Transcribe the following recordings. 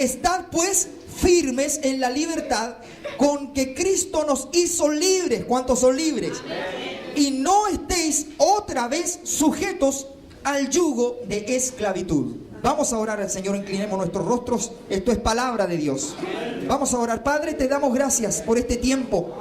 Estad pues firmes en la libertad con que Cristo nos hizo libres. ¿Cuántos son libres? Y no estéis otra vez sujetos al yugo de esclavitud. Vamos a orar al Señor, inclinemos nuestros rostros. Esto es palabra de Dios. Vamos a orar. Padre, te damos gracias por este tiempo.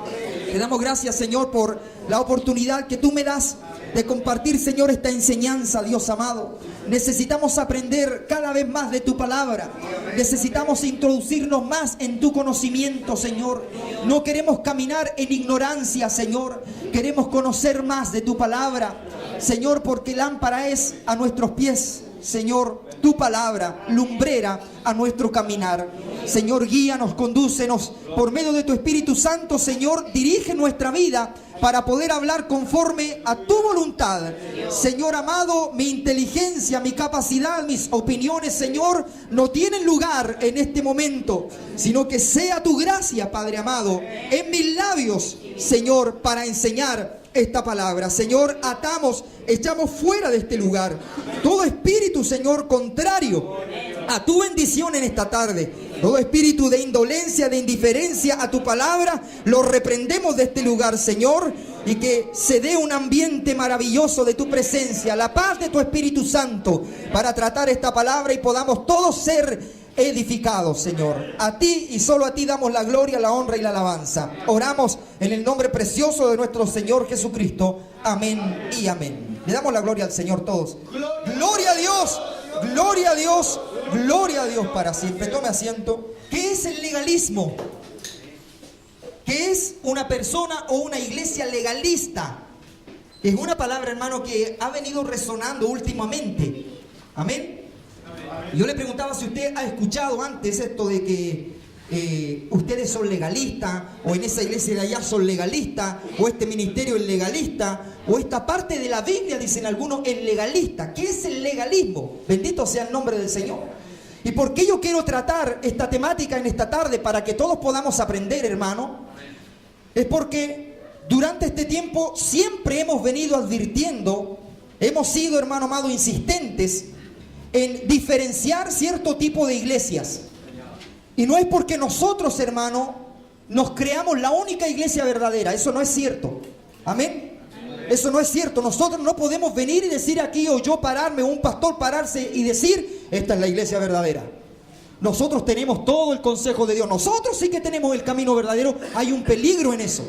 Te damos gracias, Señor, por la oportunidad que tú me das de compartir, Señor, esta enseñanza, Dios amado. Necesitamos aprender cada vez más de tu palabra. Necesitamos introducirnos más en tu conocimiento, Señor. No queremos caminar en ignorancia, Señor. Queremos conocer más de tu palabra, Señor, porque lámpara es a nuestros pies, Señor, tu palabra, lumbrera a nuestro caminar. Señor, guíanos, condúcenos por medio de tu Espíritu Santo, Señor. Dirige nuestra vida para poder hablar conforme a tu voluntad. Señor amado, mi inteligencia, mi capacidad, mis opiniones, Señor, no tienen lugar en este momento, sino que sea tu gracia, Padre amado, en mis labios, Señor, para enseñar esta palabra. Señor, atamos, echamos fuera de este lugar todo espíritu, Señor, contrario a tu bendición en esta tarde. Todo espíritu de indolencia, de indiferencia a tu palabra, lo reprendemos de este lugar, Señor, y que se dé un ambiente maravilloso de tu presencia, la paz de tu Espíritu Santo, para tratar esta palabra y podamos todos ser edificados, Señor. A ti y solo a ti damos la gloria, la honra y la alabanza. Oramos en el nombre precioso de nuestro Señor Jesucristo. Amén y amén. Le damos la gloria al Señor todos. Gloria a Dios, gloria a Dios, gloria a Dios para siempre. Tome asiento. ¿Qué es el legalismo? ¿Qué es una persona o una iglesia legalista? Es una palabra, hermano, que ha venido resonando últimamente. Amén. Yo le preguntaba si usted ha escuchado antes esto de que ustedes son legalistas, o en esa iglesia de allá son legalistas, o este ministerio es legalista, o esta parte de la Biblia, dicen algunos, es legalista. ¿Qué es el legalismo? Bendito sea el nombre del Señor. ¿Y por qué yo quiero tratar esta temática en esta tarde? Para que todos podamos aprender, hermano. Es porque durante este tiempo siempre hemos venido advirtiendo, hemos sido, hermano amado, insistentes en diferenciar cierto tipo de iglesias. Y no es porque nosotros, hermano, nos creamos la única iglesia verdadera. Eso no es cierto. Amén. Eso no es cierto. Nosotros no podemos venir y decir aquí, o yo pararme, o un pastor pararse y decir, esta es la iglesia verdadera. Nosotros tenemos todo el consejo de Dios. Nosotros sí que tenemos el camino verdadero. Hay un peligro en eso.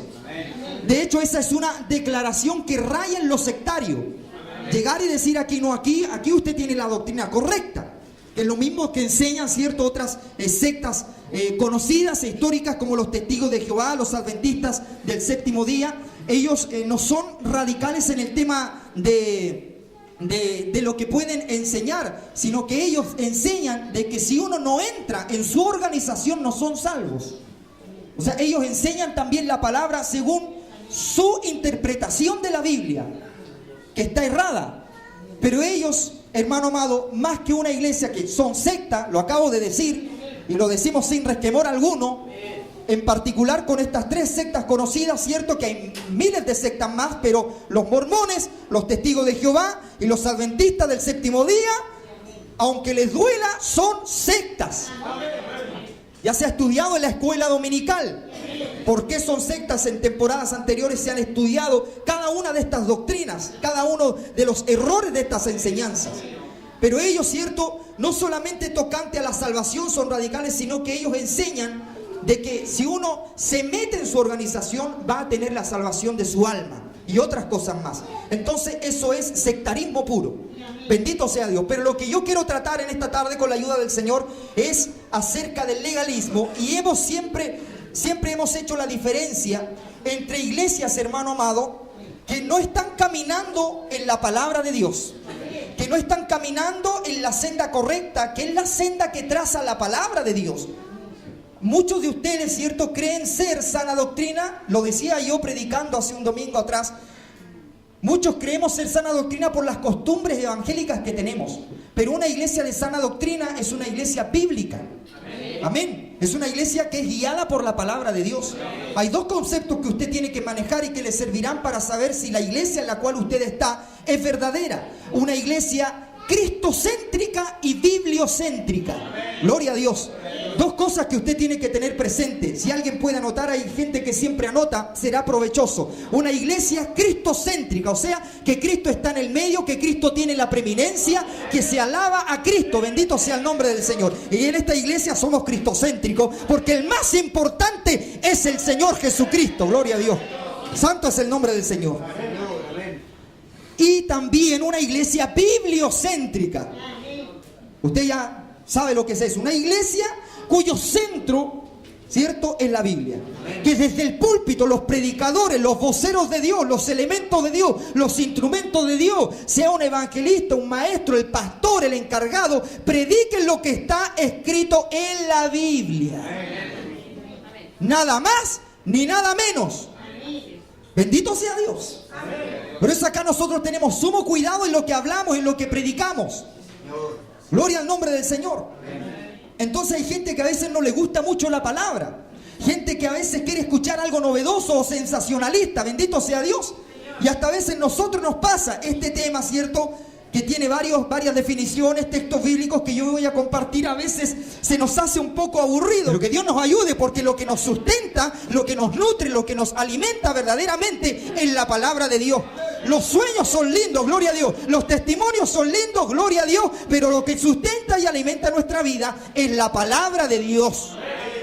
De hecho, esa es una declaración que raya en lo sectario. Llegar y decir aquí, no, aquí usted tiene la doctrina correcta. Que es lo mismo que enseñan ciertas otras sectas conocidas e históricas, como los testigos de Jehová, los adventistas del séptimo día. Ellos no son radicales en el tema de lo que pueden enseñar, sino que ellos enseñan de que si uno no entra en su organización no son salvos. O sea, ellos enseñan también la palabra según su interpretación de la Biblia, que está errada. Pero ellos, hermano amado, más que una iglesia, que son secta, lo acabo de decir, y lo decimos sin resquemor alguno, en particular con estas tres sectas conocidas, cierto que hay miles de sectas más, pero los mormones, los testigos de Jehová y los adventistas del séptimo día, aunque les duela, son sectas. Ya se ha estudiado en la escuela dominical por qué son sectas. En temporadas anteriores se han estudiado cada una de estas doctrinas, cada uno de los errores de estas enseñanzas. Pero ellos, cierto, no solamente tocante a la salvación son radicales, sino que ellos enseñan de que si uno se mete en su organización va a tener la salvación de su alma y otras cosas más. Entonces eso es sectarismo puro. Bendito sea Dios. Pero lo que yo quiero tratar en esta tarde con la ayuda del Señor es acerca del legalismo. Y siempre hemos hecho la diferencia entre iglesias, hermano amado, que no están caminando en la palabra de Dios, que no están caminando en la senda correcta, que es la senda que traza la palabra de Dios. Muchos de ustedes, cierto, creen ser sana doctrina. Lo decía yo predicando hace un domingo atrás. Muchos creemos ser sana doctrina por las costumbres evangélicas que tenemos. Pero una iglesia de sana doctrina es una iglesia bíblica. Amén. Es una iglesia que es guiada por la palabra de Dios. Hay dos conceptos que usted tiene que manejar y que le servirán para saber si la iglesia en la cual usted está es verdadera. Una iglesia cristocéntrica y bibliocéntrica. Gloria a Dios. Dos cosas que usted tiene que tener presente. Si alguien puede anotar, hay gente que siempre anota, será provechoso. Una iglesia cristocéntrica, o sea, que Cristo está en el medio, que Cristo tiene la preeminencia, que se alaba a Cristo. Bendito sea el nombre del Señor. Y en esta iglesia somos cristocéntricos, porque el más importante es el Señor Jesucristo. Gloria a Dios. Santo es el nombre del Señor. Y también una iglesia bibliocéntrica. Usted ya sabe lo que es eso. Una iglesia cuyo centro, ¿cierto?, es la Biblia. Que desde el púlpito los predicadores, los voceros de Dios, los elementos de Dios, los instrumentos de Dios, sea un evangelista, un maestro, el pastor, el encargado, prediquen lo que está escrito en la Biblia. Nada más ni nada menos. Bendito sea Dios. Por eso acá nosotros tenemos sumo cuidado en lo que hablamos, en lo que predicamos. Gloria al nombre del Señor. Entonces hay gente que a veces no le gusta mucho la palabra. Gente que a veces quiere escuchar algo novedoso o sensacionalista. Bendito sea Dios. Y hasta a veces nosotros nos pasa este tema, ¿cierto?, que tiene varias definiciones, textos bíblicos que yo voy a compartir. A veces se nos hace un poco aburrido. Pero que Dios nos ayude, porque lo que nos sustenta, lo que nos nutre, lo que nos alimenta verdaderamente es la palabra de Dios. Los sueños son lindos, gloria a Dios. Los testimonios son lindos, gloria a Dios. Pero lo que sustenta y alimenta nuestra vida es la palabra de Dios.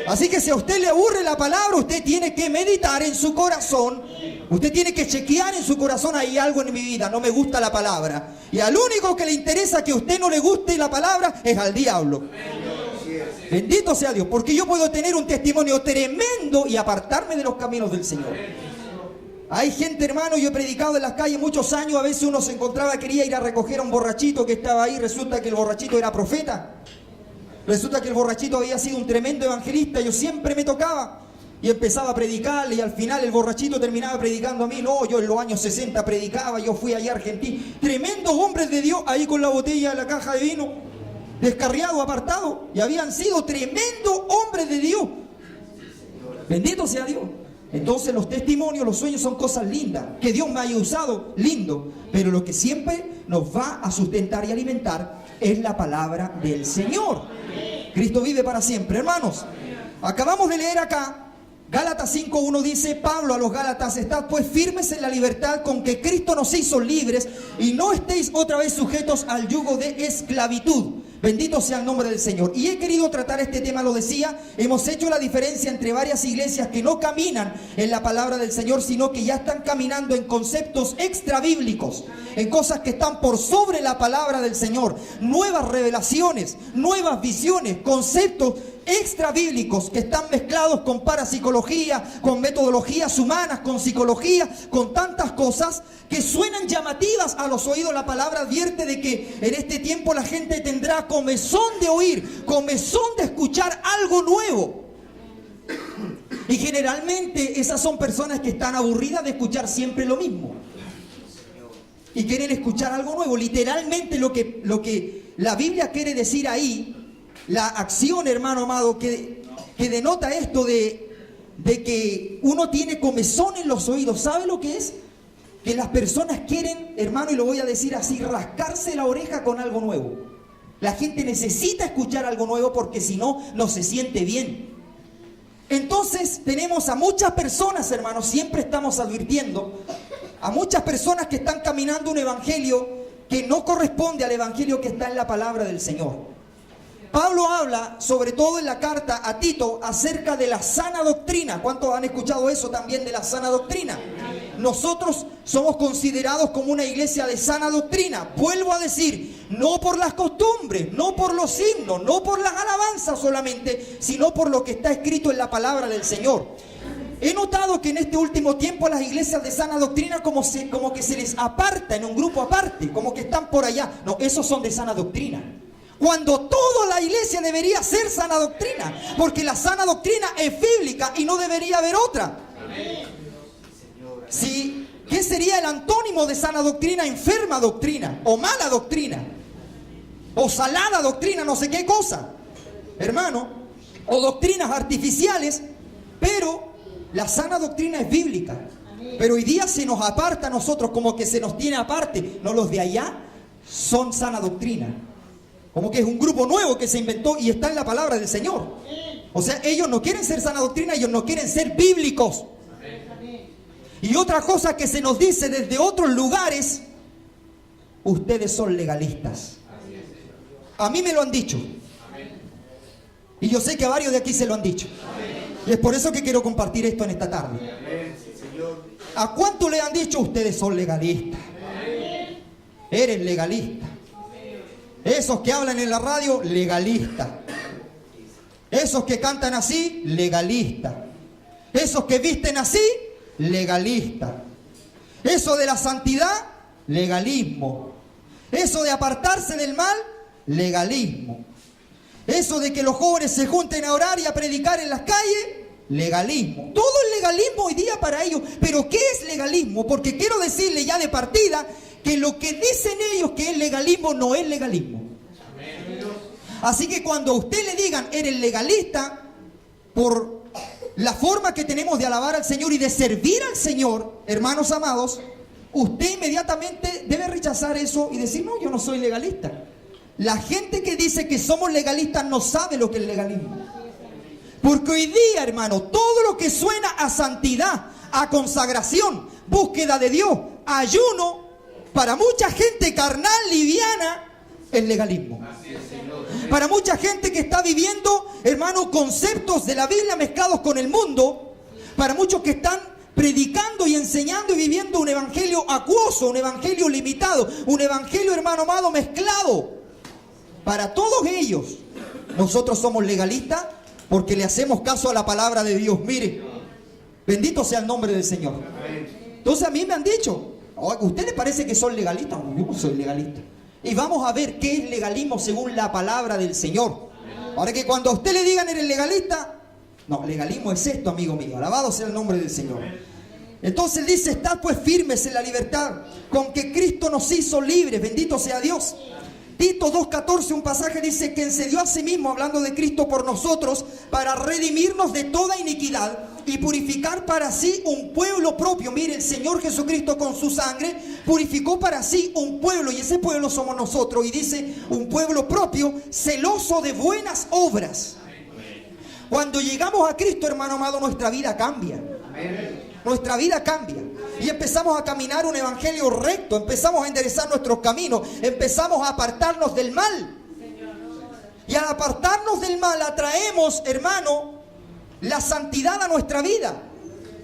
Así que si a usted le aburre la palabra, usted tiene que meditar en su corazón. Usted tiene que chequear en su corazón: hay algo en mi vida, no me gusta la palabra. Y al único que le interesa que a usted no le guste la palabra es al diablo. Bendito sea Dios, porque yo puedo tener un testimonio tremendo y apartarme de los caminos del Señor. Hay gente, hermano, yo he predicado en las calles muchos años. A veces uno se encontraba, quería ir a recoger a un borrachito que estaba ahí. Resulta que el borrachito era profeta. Resulta que el borrachito había sido un tremendo evangelista. Yo siempre me tocaba y empezaba a predicarle, y al final el borrachito terminaba predicando a mí. No, yo en los años 60 predicaba, yo fui allá a Argentina. Tremendos hombres de Dios ahí con la botella de la caja de vino, descarriado, apartado, y habían sido tremendos hombres de Dios. Bendito sea Dios. Entonces los testimonios, los sueños son cosas lindas, que Dios me haya usado, lindo. Pero lo que siempre nos va a sustentar y alimentar es la palabra del Señor. Cristo vive para siempre, hermanos. Acabamos de leer acá Gálatas 5:1, dice Pablo a los Gálatas: estad pues firmes en la libertad con que Cristo nos hizo libres, y no estéis otra vez sujetos al yugo de esclavitud. Bendito sea el nombre del Señor. Y he querido tratar este tema, lo decía, hemos hecho la diferencia entre varias iglesias que no caminan en la palabra del Señor, sino que ya están caminando en conceptos extra bíblicos, en cosas que están por sobre la palabra del Señor. Nuevas revelaciones, nuevas visiones, conceptos extra bíblicos que están mezclados con parapsicología, con metodologías humanas, con psicología, con tantas cosas que suenan llamativas a los oídos. La palabra advierte de que en este tiempo la gente tendrá comezón de oír, comezón de escuchar algo nuevo. Y generalmente esas son personas que están aburridas de escuchar siempre lo mismo y quieren escuchar algo nuevo. Literalmente lo que la Biblia quiere decir ahí, la acción, hermano amado, que denota esto de que uno tiene comezón en los oídos. ¿Sabe lo que es? Que las personas quieren, hermano, y lo voy a decir así, rascarse la oreja con algo nuevo. La gente necesita escuchar algo nuevo, porque si no, no se siente bien. Entonces tenemos a muchas personas, hermanos, siempre estamos advirtiendo, a muchas personas que están caminando un evangelio que no corresponde al evangelio que está en la palabra del Señor. Pablo habla, sobre todo en la carta a Tito, acerca de la sana doctrina. ¿Cuántos han escuchado eso también, de la sana doctrina? Nosotros somos considerados como una iglesia de sana doctrina. Vuelvo a decir, no por las costumbres, no por los himnos, no por las alabanzas solamente, sino por lo que está escrito en la palabra del Señor. He notado que en este último tiempo las iglesias de sana doctrina como que se les aparta en un grupo aparte, como que están por allá. No, esos son de sana doctrina. Cuando toda la iglesia debería ser sana doctrina, porque la sana doctrina es bíblica y no debería haber otra. Sí, ¿qué sería el antónimo de sana doctrina? Enferma doctrina, o mala doctrina, o salada doctrina, no sé qué cosa, hermano, o doctrinas artificiales. Pero la sana doctrina es bíblica. Pero hoy día se nos aparta a nosotros, como que se nos tiene aparte. No, los de allá son sana doctrina. Como que es un grupo nuevo que se inventó y está en la palabra del Señor. O sea, ellos no quieren ser sana doctrina, ellos no quieren ser bíblicos. Y otra cosa que se nos dice desde otros lugares: ustedes son legalistas. A mí me lo han dicho. Y yo sé que a varios de aquí se lo han dicho. Y es por eso que quiero compartir esto en esta tarde. ¿A cuánto le han dicho ustedes son legalistas? Eres legalista. Esos que hablan en la radio, legalista. Esos que cantan así, legalista. Esos que visten así, legalista. Eso de la santidad, legalismo. Eso de apartarse del mal, legalismo. Eso de que los jóvenes se junten a orar y a predicar en las calles, legalismo. Todo es legalismo hoy día para ellos. ¿Pero qué es legalismo? Porque quiero decirle ya de partida que lo que dicen ellos que es legalismo no es legalismo. Así que cuando a usted le digan eres legalista, por la forma que tenemos de alabar al Señor y de servir al Señor, hermanos amados, usted inmediatamente debe rechazar eso y decir: no, yo no soy legalista. La gente que dice que somos legalistas no sabe lo que es legalismo. Porque hoy día, hermano, todo lo que suena a santidad, a consagración, búsqueda de Dios, ayuno, para mucha gente carnal, liviana, es legalismo. Para mucha gente que está viviendo, hermano, conceptos de la Biblia mezclados con el mundo, para muchos que están predicando y enseñando y viviendo un evangelio acuoso, un evangelio limitado, un evangelio, hermano amado, mezclado. Para todos ellos, nosotros somos legalistas porque le hacemos caso a la palabra de Dios. Mire, bendito sea el nombre del Señor. Entonces a mí me han dicho: ¿ustedes parece que son legalistas? No, yo no soy legalista. Y vamos a ver qué es legalismo según la palabra del Señor. Ahora, que cuando a usted le digan eres legalista, no, legalismo es esto, amigo mío. Alabado sea el nombre del Señor. Entonces dice: estad pues firmes en la libertad con que Cristo nos hizo libres. Bendito sea Dios. Tito 2:14, un pasaje dice: quien se dio a sí mismo, hablando de Cristo, por nosotros, para redimirnos de toda iniquidad y purificar para sí un pueblo propio. Mire, el Señor Jesucristo con su sangre purificó para sí un pueblo, y ese pueblo somos nosotros. Y dice: un pueblo propio, celoso de buenas obras. Cuando llegamos a Cristo, hermano amado, nuestra vida cambia. Nuestra vida cambia. Y empezamos a caminar un evangelio recto. Empezamos a enderezar nuestros caminos. Empezamos a apartarnos del mal. Y al apartarnos del mal atraemos, hermano, la santidad a nuestra vida.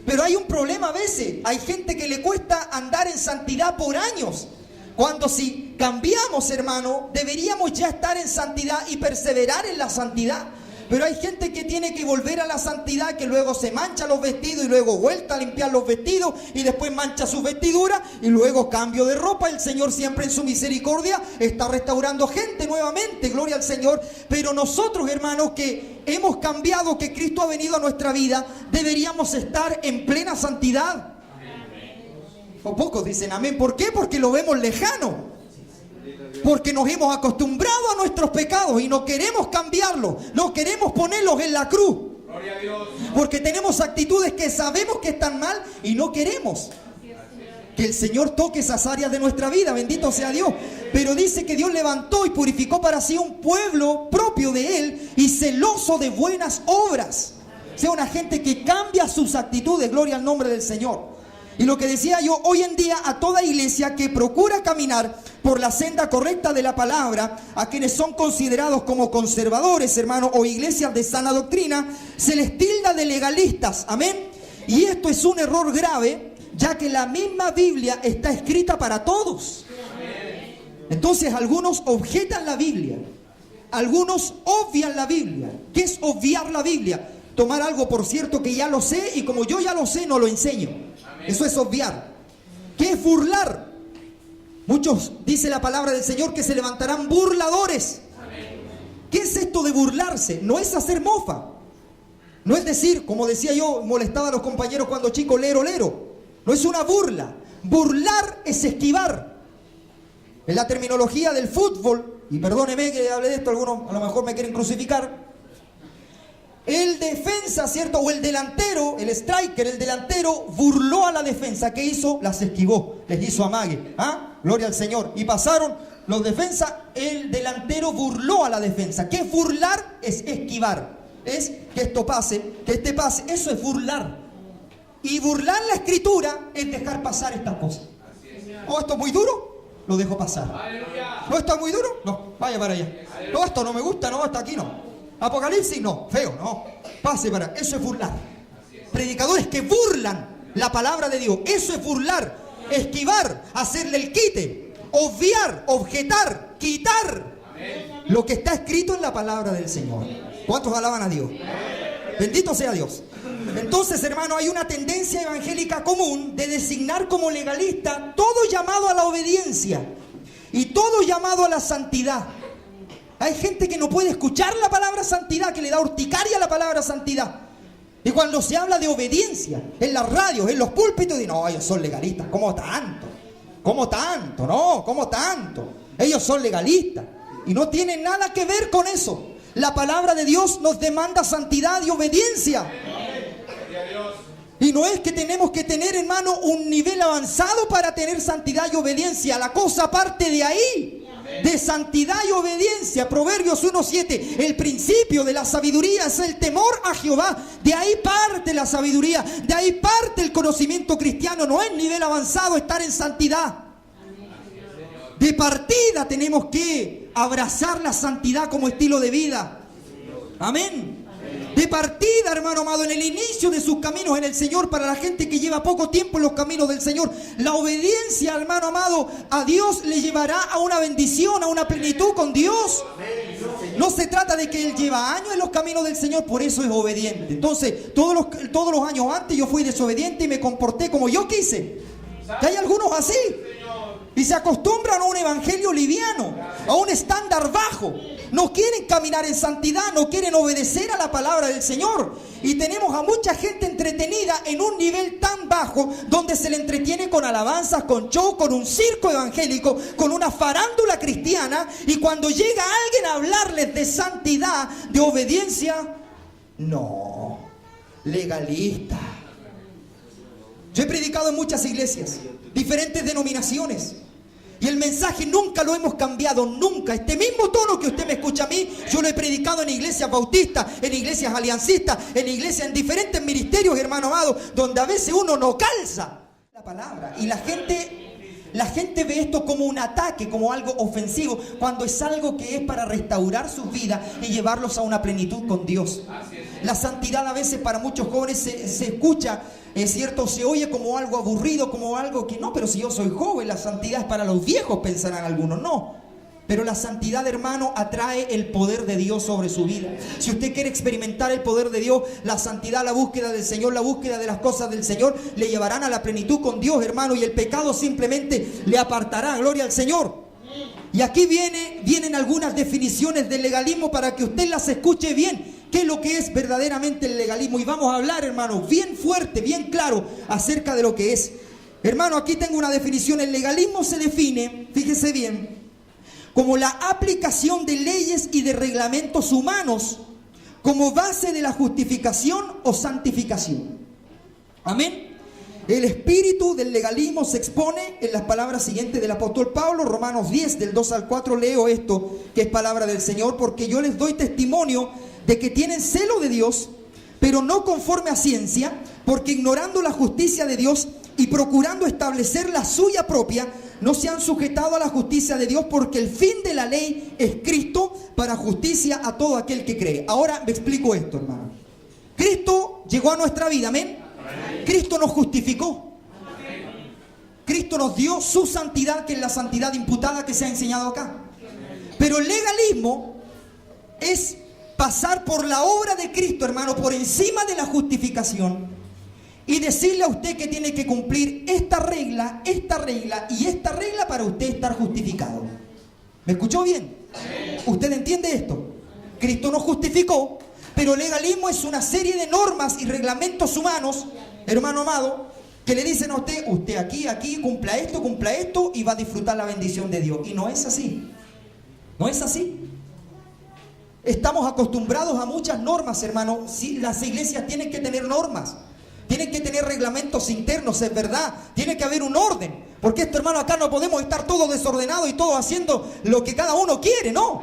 Pero hay un problema a veces. Hay gente que le cuesta andar en santidad por años. Cuando si cambiamos, hermano, deberíamos ya estar en santidad y perseverar en la santidad. Pero hay gente que tiene que volver a la santidad, que luego se mancha los vestidos y luego vuelta a limpiar los vestidos y después mancha sus vestiduras y luego cambio de ropa. El Señor siempre en su misericordia está restaurando gente nuevamente, gloria al Señor. Pero nosotros, hermanos, que hemos cambiado, que Cristo ha venido a nuestra vida, deberíamos estar en plena santidad. O pocos dicen amén. ¿Por qué? Porque lo vemos lejano. Porque nos hemos acostumbrado a nuestros pecados y no queremos cambiarlos, no queremos ponerlos en la cruz. Gloria a Dios. Porque tenemos actitudes que sabemos que están mal y no queremos que el Señor toque esas áreas de nuestra vida, bendito sea Dios. Pero dice que Dios levantó y purificó para sí un pueblo propio de Él y celoso de buenas obras. O sea, una gente que cambia sus actitudes, gloria al nombre del Señor. Y lo que decía yo, hoy en día a toda iglesia que procura caminar por la senda correcta de la palabra, a quienes son considerados como conservadores, hermanos, o iglesias de sana doctrina, se les tilda de legalistas, amén. Y esto es un error grave, ya que la misma Biblia está escrita para todos. Entonces algunos objetan la Biblia, algunos obvian la Biblia. ¿Qué es obviar la Biblia? Tomar algo, por cierto, que ya lo sé, y como yo ya lo sé, no lo enseño. Eso es obviar. ¿Qué es burlar? Muchos, dice la palabra del Señor, que se levantarán burladores. ¿Qué es esto de burlarse? No es hacer mofa. No es decir, como decía yo, molestaba a los compañeros cuando chico, lero, lero. No es una burla. Burlar es esquivar. En la terminología del fútbol, y perdóneme que hable de esto, algunos a lo mejor me quieren crucificar. El defensa, ¿cierto? O el delantero, el striker, el delantero, burló a la defensa. ¿Qué hizo? Las esquivó, les hizo amague. ¿Ah? Gloria al Señor. Y pasaron los defensas, el delantero burló a la defensa. ¿Qué es burlar? Es esquivar. Es que esto pase, que este pase. Eso es burlar. Y burlar la escritura es dejar pasar estas cosas. ¿Oh, esto es muy duro? Lo dejo pasar. ¿No está muy duro? No, vaya para allá. No, esto no me gusta, no, hasta aquí no. Apocalipsis, no, feo, no. Pase para, eso es burlar. Predicadores que burlan la palabra de Dios. Eso es burlar, esquivar, hacerle el quite, obviar, objetar, quitar lo que está escrito en la palabra del Señor. ¿Cuántos alaban a Dios? Bendito sea Dios. Entonces, hermano, hay una tendencia evangélica común de designar como legalista todo llamado a la obediencia y todo llamado a la santidad. Hay gente que no puede escuchar la palabra santidad, que le da urticaria la palabra santidad. Y cuando se habla de obediencia en las radios, en los púlpitos, dicen, no, ellos son legalistas. ¿Cómo tanto? ¿Cómo tanto? No, ¿cómo tanto? Ellos son legalistas. Y no tienen nada que ver con eso. La palabra de Dios nos demanda santidad y obediencia. Y no es que tenemos que tener, hermano, un nivel avanzado para tener santidad y obediencia. La cosa parte de ahí. De santidad y obediencia. Proverbios 1:7. El principio de la sabiduría es el temor a Jehová. De ahí parte la sabiduría. De ahí parte el conocimiento cristiano. No es nivel avanzado estar en santidad. De partida tenemos que abrazar la santidad como estilo de vida. Amén. De partida, hermano amado, en el inicio de sus caminos en el Señor, para la gente que lleva poco tiempo en los caminos del Señor, la obediencia, hermano amado, a Dios le llevará a una bendición, a una plenitud con Dios. No se trata de que Él lleva años en los caminos del Señor, por eso es obediente. Entonces, todos los años antes yo fui desobediente y me comporté como yo quise. Que hay algunos así. Y se acostumbran a un evangelio liviano, a un estándar bajo. No quieren caminar en santidad, no quieren obedecer a la palabra del Señor. Y tenemos a mucha gente entretenida en un nivel tan bajo, donde se le entretiene con alabanzas, con show, con un circo evangélico, con una farándula cristiana. Y cuando llega alguien a hablarles de santidad, de obediencia, no, legalista. Yo he predicado en muchas iglesias, diferentes denominaciones. Y el mensaje nunca lo hemos cambiado, nunca. Este mismo tono que usted me escucha a mí, yo lo he predicado en iglesias bautistas, en iglesias aliancistas, en iglesias, en diferentes ministerios, hermano amado, donde a veces uno no calza la palabra. Y la gente ve esto como un ataque, como algo ofensivo, cuando es algo que es para restaurar sus vidas y llevarlos a una plenitud con Dios. La santidad a veces para muchos jóvenes se escucha, es cierto, se oye como algo aburrido, como algo que no, pero si yo soy joven, la santidad es para los viejos, pensarán algunos. No, pero la santidad, hermano, atrae el poder de Dios sobre su vida. Si usted quiere experimentar el poder de Dios, la santidad, la búsqueda del Señor, la búsqueda de las cosas del Señor, le llevarán a la plenitud con Dios, hermano, y el pecado simplemente le apartará. Gloria al Señor. Y aquí vienen algunas definiciones del legalismo para que usted las escuche bien. ¿Qué es lo que es verdaderamente el legalismo? Y vamos a hablar, hermano, bien fuerte, bien claro acerca de lo que es. Hermano, aquí tengo una definición. El legalismo se define, fíjese bien, como la aplicación de leyes y de reglamentos humanos como base de la justificación o santificación. Amén. El espíritu del legalismo se expone en las palabras siguientes del apóstol Pablo, Romanos 10, del 2 al 4, leo esto, que es palabra del Señor, porque yo les doy testimonio de que tienen celo de Dios, pero no conforme a ciencia, porque ignorando la justicia de Dios y procurando establecer la suya propia, no se han sujetado a la justicia de Dios, porque el fin de la ley es Cristo para justicia a todo aquel que cree. Ahora me explico esto, hermano. Cristo llegó a nuestra vida, amén. Cristo nos justificó. Cristo nos dio su santidad, que es la santidad imputada que se ha enseñado acá. Pero el legalismo es pasar por la obra de Cristo, hermano, por encima de la justificación, y decirle a usted que tiene que cumplir esta regla y esta regla para usted estar justificado. ¿Me escuchó bien? ¿Usted entiende esto? Cristo nos justificó, pero el legalismo es una serie de normas y reglamentos humanos, hermano amado, que le dicen a usted aquí, cumpla esto y va a disfrutar la bendición de Dios. Y no es así. No es así. Estamos acostumbrados a muchas normas, hermano. Sí, las iglesias tienen que tener normas. Tienen que tener reglamentos internos, es verdad. Tiene que haber un orden. Porque esto, hermano, acá no podemos estar todos desordenados y todos haciendo lo que cada uno quiere, ¿no?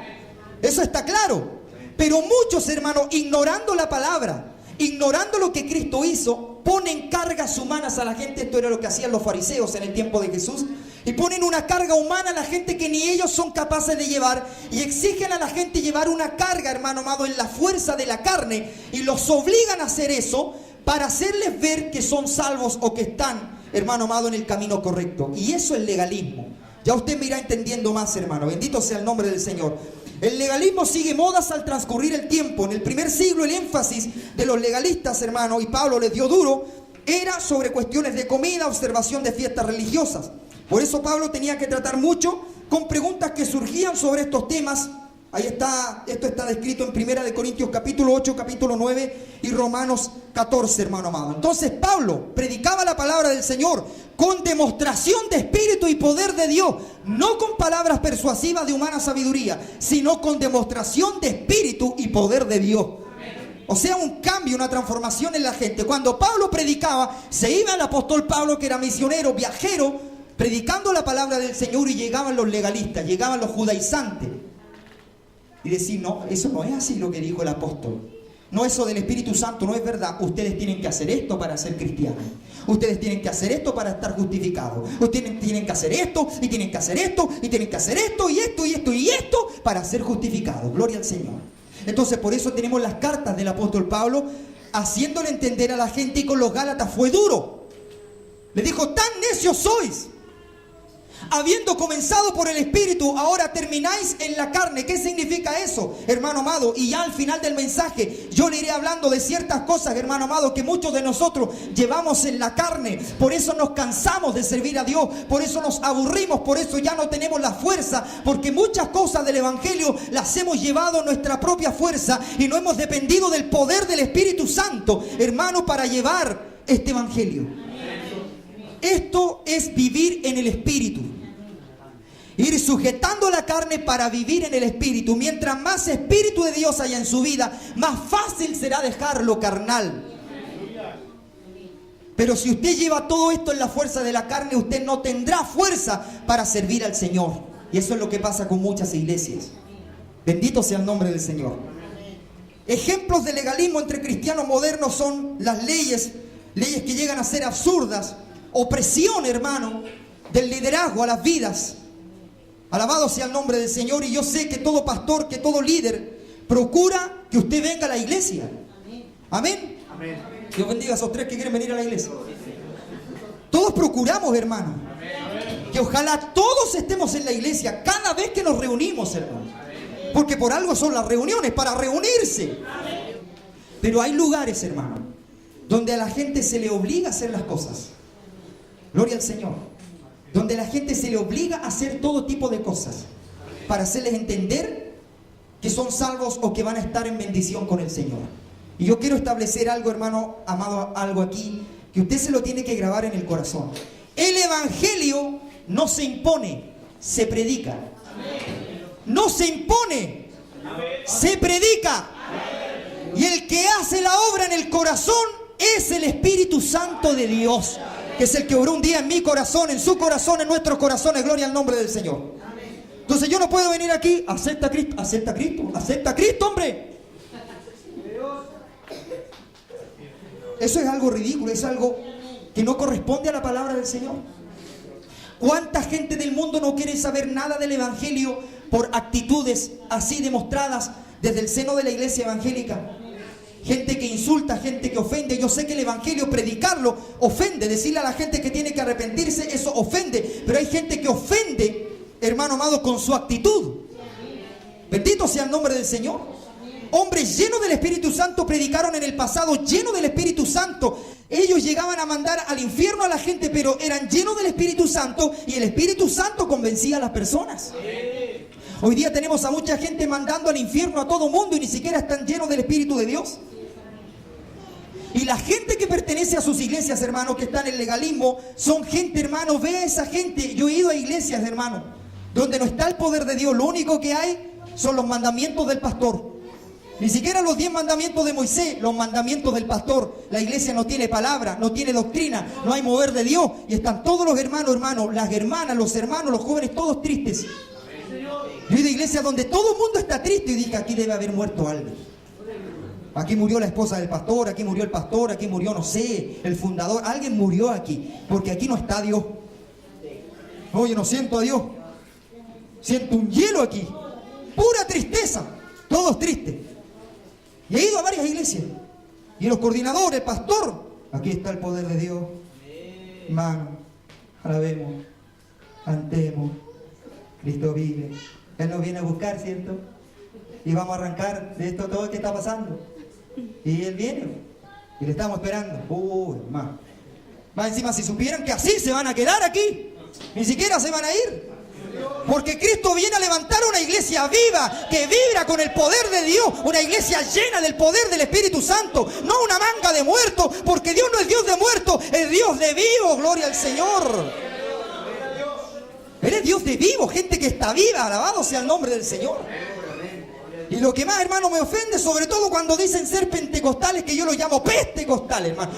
Eso está claro. Pero muchos, hermanos, ignorando la palabra, ignorando lo que Cristo hizo, ponen cargas humanas a la gente. Esto era lo que hacían los fariseos en el tiempo de Jesús. Y ponen una carga humana a la gente que ni ellos son capaces de llevar. Y exigen a la gente llevar una carga, hermano amado, en la fuerza de la carne. Y los obligan a hacer eso para hacerles ver que son salvos o que están, hermano amado, en el camino correcto. Y eso es legalismo. Ya usted me irá entendiendo más, hermano. Bendito sea el nombre del Señor. El legalismo sigue modas al transcurrir el tiempo. En el primer siglo el énfasis de los legalistas, hermano, y Pablo les dio duro, era sobre cuestiones de comida, observación de fiestas religiosas. Por eso Pablo tenía que tratar mucho con preguntas que surgían sobre estos temas. Ahí está, esto está descrito en 1 Corintios capítulo 8, capítulo 9 y Romanos 14, hermano amado. Entonces Pablo predicaba la palabra del Señor con demostración de espíritu y poder de Dios, no con palabras persuasivas de humana sabiduría, sino con demostración de espíritu y poder de Dios. O sea, un cambio, una transformación en la gente. Cuando Pablo predicaba, se iba el apóstol Pablo, que era misionero, viajero, predicando la palabra del Señor, y llegaban los legalistas, llegaban los judaizantes. Y decir, no, eso no es así lo que dijo el apóstol. No, eso del Espíritu Santo no es verdad. Ustedes tienen que hacer esto para ser cristianos. Ustedes tienen que hacer esto para estar justificados. Ustedes tienen que hacer esto, y tienen que hacer esto, y tienen que hacer esto, y esto, y esto, y esto, para ser justificados. Gloria al Señor. Entonces, por eso tenemos las cartas del apóstol Pablo, haciéndole entender a la gente, y con los Gálatas fue duro. Le dijo, tan necios sois. Habiendo comenzado por el Espíritu, ahora termináis en la carne. ¿Qué significa eso, hermano amado? Y ya al final del mensaje yo le iré hablando de ciertas cosas, hermano amado, que muchos de nosotros llevamos en la carne. Por eso nos cansamos de servir a Dios, por eso nos aburrimos, por eso ya no tenemos la fuerza, porque muchas cosas del Evangelio las hemos llevado en nuestra propia fuerza y no hemos dependido del poder del Espíritu Santo, hermano, para llevar este Evangelio. Esto es vivir en el Espíritu. Ir sujetando la carne para vivir en el Espíritu. Mientras más Espíritu de Dios haya en su vida, más fácil será dejar lo carnal. Pero si usted lleva todo esto en la fuerza de la carne, usted no tendrá fuerza para servir al Señor. Y eso es lo que pasa con muchas iglesias. Bendito sea el nombre del Señor. Ejemplos de legalismo entre cristianos modernos son las leyes que llegan a ser absurdas. Opresión, hermano, del liderazgo a las vidas. Alabado sea el nombre del Señor. Y yo sé que todo pastor, que todo líder procura que usted venga a la iglesia. Amén. Amén. Dios bendiga a esos tres que quieren venir a la iglesia. Todos procuramos, hermano, que ojalá todos estemos en la iglesia cada vez que nos reunimos, hermano. Porque por algo son las reuniones, para reunirse. Pero hay lugares, hermano, donde a la gente se le obliga a hacer las cosas. Gloria al Señor. Donde la gente se le obliga a hacer todo tipo de cosas para hacerles entender que son salvos o que van a estar en bendición con el Señor. Y yo quiero establecer algo, hermano amado, algo aquí, que usted se lo tiene que grabar en el corazón. El Evangelio no se impone, se predica. No se impone, se predica. Y el que hace la obra en el corazón es el Espíritu Santo de Dios, que es el que obró un día en mi corazón, en su corazón, en nuestros corazones. Gloria al nombre del Señor. Entonces yo no puedo venir aquí, acepta a Cristo, acepta a Cristo, acepta a Cristo, hombre. Eso es algo ridículo, es algo que no corresponde a la palabra del Señor. ¿Cuánta gente del mundo no quiere saber nada del Evangelio por actitudes así demostradas desde el seno de la iglesia evangélica? Gente que insulta, gente que ofende. Yo sé que el Evangelio, predicarlo, ofende. Decirle a la gente que tiene que arrepentirse, eso ofende. Pero hay gente que ofende, hermano amado, con su actitud. Bendito sea el nombre del Señor. Hombres llenos del Espíritu Santo predicaron en el pasado, llenos del Espíritu Santo. Ellos llegaban a mandar al infierno a la gente, pero eran llenos del Espíritu Santo, y el Espíritu Santo convencía a las personas. Hoy día tenemos a mucha gente mandando al infierno a todo mundo y ni siquiera están llenos del Espíritu de Dios. Y la gente que pertenece a sus iglesias, hermano, que están en el legalismo, son gente, hermano, ve a esa gente. Yo he ido a iglesias, hermano, donde no está el poder de Dios. Lo único que hay son los mandamientos del pastor. Ni siquiera los 10 mandamientos de Moisés, los mandamientos del pastor. La iglesia no tiene palabra, no tiene doctrina, no hay mover de Dios. Y están todos los hermanos, las hermanas, los hermanos, los jóvenes, todos tristes. Yo he ido a iglesias donde todo el mundo está triste y dije, aquí debe haber muerto alguien. Aquí murió la esposa del pastor, aquí murió el pastor, aquí murió, no sé, el fundador. Alguien murió aquí, porque aquí no está Dios. No, yo no siento a Dios. Siento un hielo aquí. Pura tristeza. Todos tristes. Y he ido a varias iglesias. Y los coordinadores, el pastor. Aquí está el poder de Dios. Hermano, alabemos, cantemos. Cristo vive. Él nos viene a buscar, ¿cierto? Y vamos a arrancar de esto todo que está pasando. Y Él viene. Y le estamos esperando. Hermano. Más encima, si supieran que así se van a quedar aquí. Ni siquiera se van a ir. Porque Cristo viene a levantar una iglesia viva, que vibra con el poder de Dios. Una iglesia llena del poder del Espíritu Santo. No una manga de muertos, porque Dios no es Dios de muertos, es Dios de vivos. Gloria al Señor. Él es Dios de vivos, gente que está viva. Alabado sea el nombre del Señor. Y lo que más, hermano, me ofende, sobre todo cuando dicen ser pentecostales, que yo los llamo pentecostales, hermano.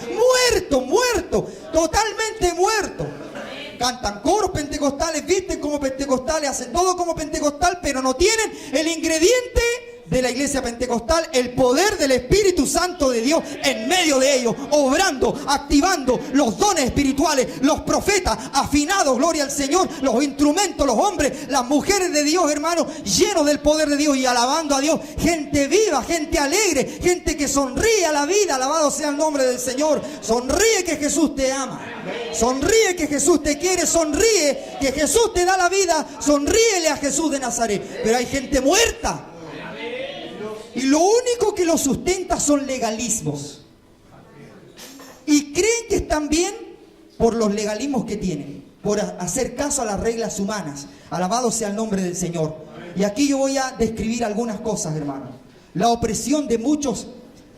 Muerto, totalmente muerto. Cantan coros pentecostales, visten como pentecostales, hacen todo como pentecostal, pero no tienen el ingrediente de la iglesia pentecostal, el poder del Espíritu Santo de Dios en medio de ellos, obrando, activando los dones espirituales, los profetas afinados, gloria al Señor, los instrumentos, los hombres, las mujeres de Dios, hermanos, llenos del poder de Dios y alabando a Dios. Gente viva, gente alegre, gente que sonríe a la vida. Alabado sea el nombre del Señor. Sonríe que Jesús te ama. Sonríe que Jesús te quiere. Sonríe que Jesús te da la vida. Sonríele a Jesús de Nazaret. Pero hay gente muerta. Y lo único que lo sustenta son legalismos. Y creen que están bien por los legalismos que tienen, por hacer caso a las reglas humanas. Alabado sea el nombre del Señor. Y aquí yo voy a describir algunas cosas, hermano. La opresión de muchos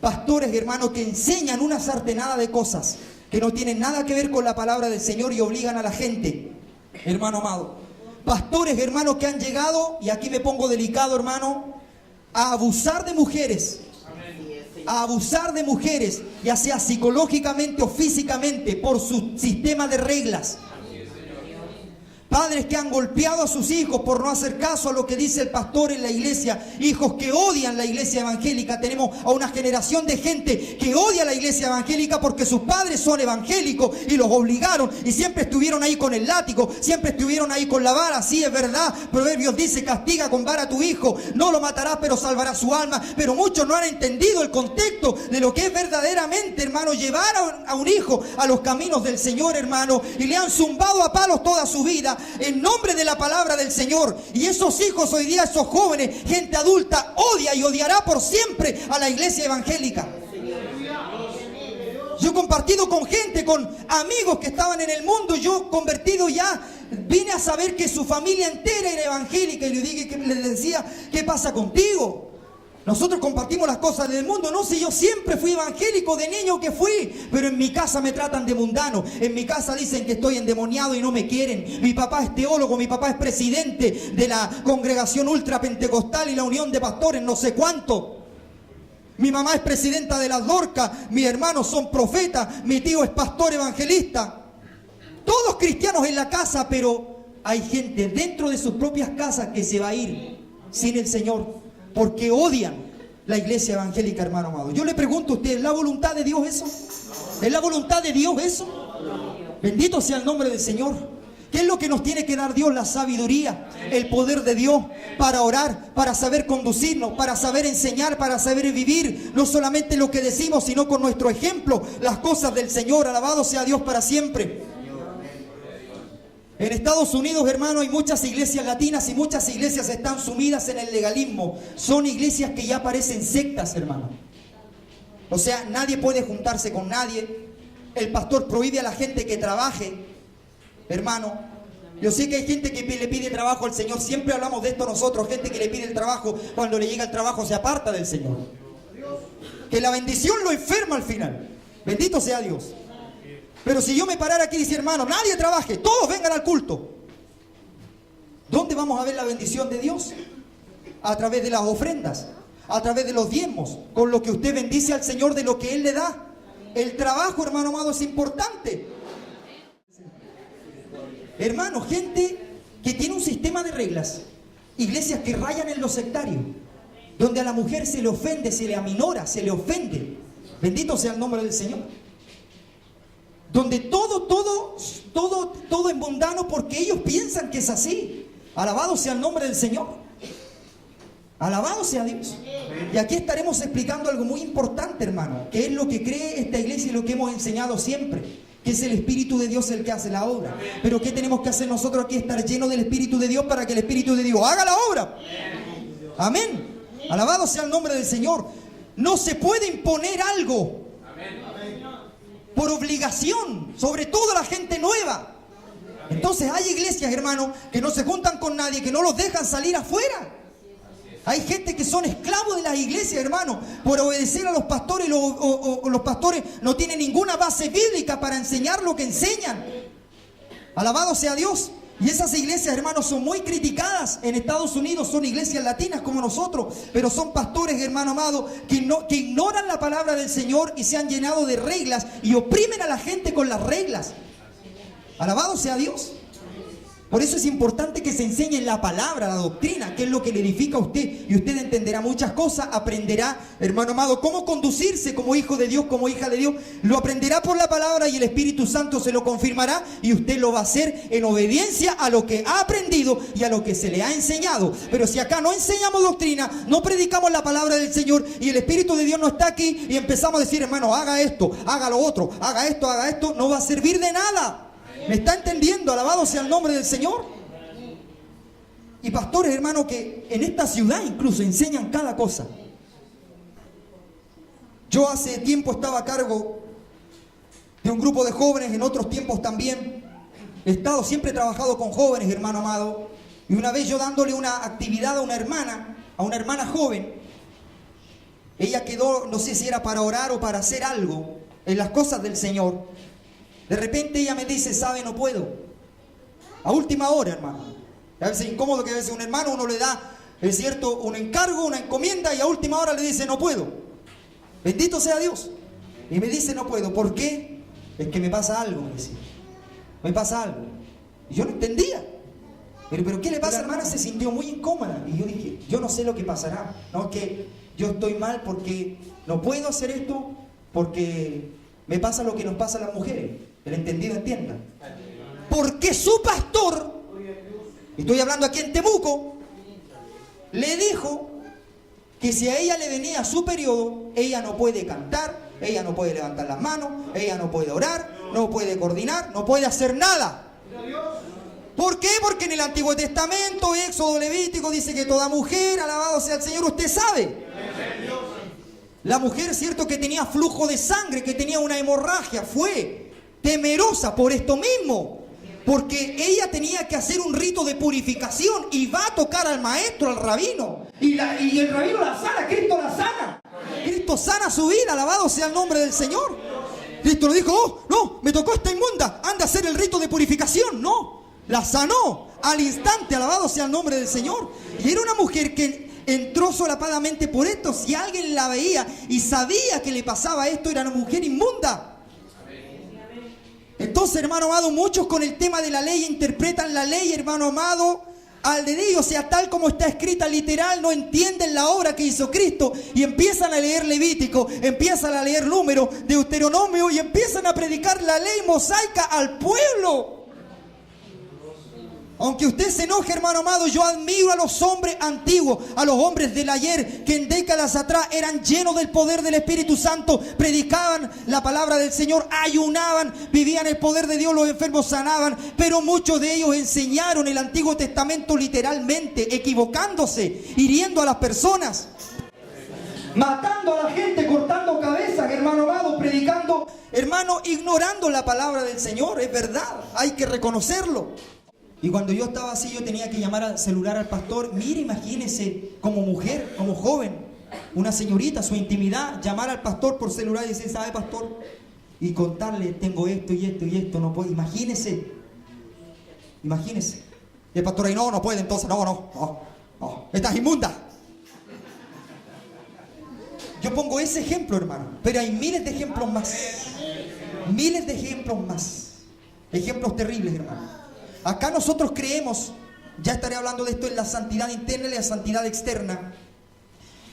pastores, hermano, que enseñan una sartenada de cosas que no tienen nada que ver con la palabra del Señor y obligan a la gente, hermano amado. Pastores, hermano, que han llegado, y aquí me pongo delicado, hermano, a abusar de mujeres, ya sea psicológicamente o físicamente, por su sistema de reglas. Padres que han golpeado a sus hijos por no hacer caso a lo que dice el pastor en la iglesia. Hijos que odian la iglesia evangélica. Tenemos a una generación de gente que odia la iglesia evangélica porque sus padres son evangélicos y los obligaron. Y siempre estuvieron ahí con el látigo. Siempre estuvieron ahí con la vara. Sí, es verdad. Proverbios dice, castiga con vara a tu hijo. No lo matarás, pero salvará su alma. Pero muchos no han entendido el contexto de lo que es verdaderamente, hermano, llevar a un hijo a los caminos del Señor, hermano. Y le han zumbado a palos toda su vida en nombre de la palabra del Señor. Y esos hijos hoy día, esos jóvenes, gente adulta, odia y odiará por siempre a la iglesia evangélica. Yo he compartido con gente, con amigos que estaban en el mundo. Yo convertido ya, vine a saber que su familia entera era evangélica. Y les decía, ¿qué pasa contigo? Nosotros compartimos las cosas del mundo. No sé, yo siempre fui evangélico, de niño que fui, pero en mi casa me tratan de mundano. En mi casa dicen que estoy endemoniado y no me quieren. Mi papá es teólogo, mi papá es presidente de la congregación ultrapentecostal y la unión de pastores, no sé cuánto. Mi mamá es presidenta de las Dorcas, mis hermanos son profetas, mi tío es pastor evangelista. Todos cristianos en la casa, pero hay gente dentro de sus propias casas que se va a ir sin el Señor. Porque odian la iglesia evangélica, hermano amado. Yo le pregunto a usted, ¿es la voluntad de Dios eso? ¿Es la voluntad de Dios eso? Bendito sea el nombre del Señor. ¿Qué es lo que nos tiene que dar Dios? La sabiduría, el poder de Dios para orar, para saber conducirnos, para saber enseñar, para saber vivir. No solamente lo que decimos, sino con nuestro ejemplo, las cosas del Señor. Alabado sea Dios para siempre. En Estados Unidos, hermano, hay muchas iglesias latinas y muchas iglesias están sumidas en el legalismo. Son iglesias que ya parecen sectas, hermano. O sea, nadie puede juntarse con nadie. El pastor prohíbe a la gente que trabaje. Hermano, yo sé que hay gente que le pide trabajo al Señor. Siempre hablamos de esto nosotros. Gente que le pide el trabajo, cuando le llega el trabajo se aparta del Señor. Que la bendición lo enferma al final. Bendito sea Dios. Pero si yo me parara aquí y decir, hermano, nadie trabaje, todos vengan al culto. ¿Dónde vamos a ver la bendición de Dios? A través de las ofrendas. a través de los diezmos, con lo que usted bendice al Señor de lo que Él le da. El trabajo, hermano amado, es importante. Hermano, gente que tiene un sistema de reglas, iglesias que rayan en lo sectario, donde a la mujer se le ofende, se le aminora, se le ofende. Bendito sea el nombre del Señor. Donde todo es mundano porque ellos piensan que es así. Alabado sea el nombre del Señor. Alabado sea Dios. Y aquí estaremos explicando algo muy importante, hermano, que es lo que cree esta iglesia y lo que hemos enseñado siempre, que es el Espíritu de Dios el que hace la obra. Pero ¿qué tenemos que hacer nosotros aquí? Estar llenos del Espíritu de Dios para que el Espíritu de Dios haga la obra. Amén. Alabado sea el nombre del Señor. No se puede imponer algo por obligación, sobre todo a la gente nueva. Entonces hay iglesias, hermano, que no se juntan con nadie, que no los dejan salir afuera. Hay gente que son esclavos de las iglesias, hermano, por obedecer a los pastores. Los pastores no tienen ninguna base bíblica para enseñar lo que enseñan. Alabado sea Dios. Y esas iglesias, hermanos, son muy criticadas en Estados Unidos. Son iglesias latinas como nosotros, pero son pastores, hermano amado, que ignoran la palabra del Señor y se han llenado de reglas y oprimen a la gente con las reglas. Alabado sea Dios. Por eso es importante que se enseñe la palabra, la doctrina, que es lo que le edifica a usted. Y usted entenderá muchas cosas, aprenderá, hermano amado, cómo conducirse como hijo de Dios, como hija de Dios. Lo aprenderá por la palabra y el Espíritu Santo se lo confirmará. Y usted lo va a hacer en obediencia a lo que ha aprendido y a lo que se le ha enseñado. Pero si acá no enseñamos doctrina, no predicamos la palabra del Señor y el Espíritu de Dios no está aquí y empezamos a decir, hermano, haga esto, haga lo otro, haga esto, no va a servir de nada. ¿Me está entendiendo? Alabado sea el nombre del Señor. Y pastores, hermano, que en esta ciudad incluso enseñan cada cosa. Yo hace tiempo estaba a cargo de un grupo de jóvenes, en otros tiempos también. Siempre he trabajado con jóvenes, hermano amado. Y una vez yo dándole una actividad a una hermana joven, ella quedó, no sé si era para orar o para hacer algo en las cosas del Señor. De repente ella me dice, ¿sabe? No puedo. A última hora, hermano. A veces es incómodo que a veces un hermano uno le da, es cierto, un encargo, una encomienda y a última hora le dice, no puedo. Bendito sea Dios. Y me dice, no puedo. ¿Por qué? Es que me pasa algo, me decía. Me pasa algo. Y yo no entendía. Pero ¿qué le pasa, hermana? Se sintió muy incómoda. Y yo dije, yo no sé lo que pasará. No, que yo estoy mal porque no puedo hacer esto, porque me pasa lo que nos pasa a las mujeres. El entendido entienda. Porque su pastor, estoy hablando aquí en Temuco, le dijo que si a ella le venía su periodo, ella no puede cantar, ella no puede levantar las manos, ella no puede orar, no puede coordinar, no puede hacer nada. ¿Por qué? Porque en el Antiguo Testamento, Éxodo, Levítico, dice que toda mujer, alabado sea el Señor, usted sabe. La mujer, cierto, que tenía flujo de sangre, que tenía una hemorragia, fue temerosa por esto mismo, porque ella tenía que hacer un rito de purificación y va a tocar al maestro, al rabino, y el rabino la sana, Cristo la sana. Cristo sana su vida, alabado sea el nombre del Señor. Cristo le dijo, oh, no, me tocó esta inmunda, anda a hacer el rito de purificación. No, la sanó al instante, alabado sea el nombre del Señor. Y era una mujer que entró solapadamente por esto. Si alguien la veía y sabía que le pasaba esto, era una mujer inmunda. Entonces, hermano amado, muchos con el tema de la ley interpretan la ley, hermano amado, al dedillo, o sea, tal como está escrita literal, no entienden la obra que hizo Cristo y empiezan a leer Levítico, empiezan a leer Número, Deuteronomio y empiezan a predicar la ley mosaica al pueblo. Aunque usted se enoje, hermano amado, yo admiro a los hombres antiguos, a los hombres del ayer, que en décadas atrás eran llenos del poder del Espíritu Santo, predicaban la palabra del Señor, ayunaban, vivían el poder de Dios, los enfermos sanaban, pero muchos de ellos enseñaron el Antiguo Testamento literalmente, equivocándose, hiriendo a las personas, matando a la gente, cortando cabezas, hermano amado, predicando, hermano, ignorando la palabra del Señor. Es verdad, hay que reconocerlo. Y cuando yo estaba así, yo tenía que llamar al celular al pastor. Mire, imagínese, como mujer, como joven, una señorita, su intimidad, llamar al pastor por celular y decir, ¿sabe, pastor? Y contarle, tengo esto y esto y esto, no puedo. Imagínese. Y el pastor ahí, no puede, entonces, no, estás inmunda. Yo pongo ese ejemplo, hermano, pero hay miles de ejemplos más. Miles de ejemplos más. Ejemplos terribles, hermano. Acá nosotros creemos, ya estaré hablando de esto, en la santidad interna y la santidad externa.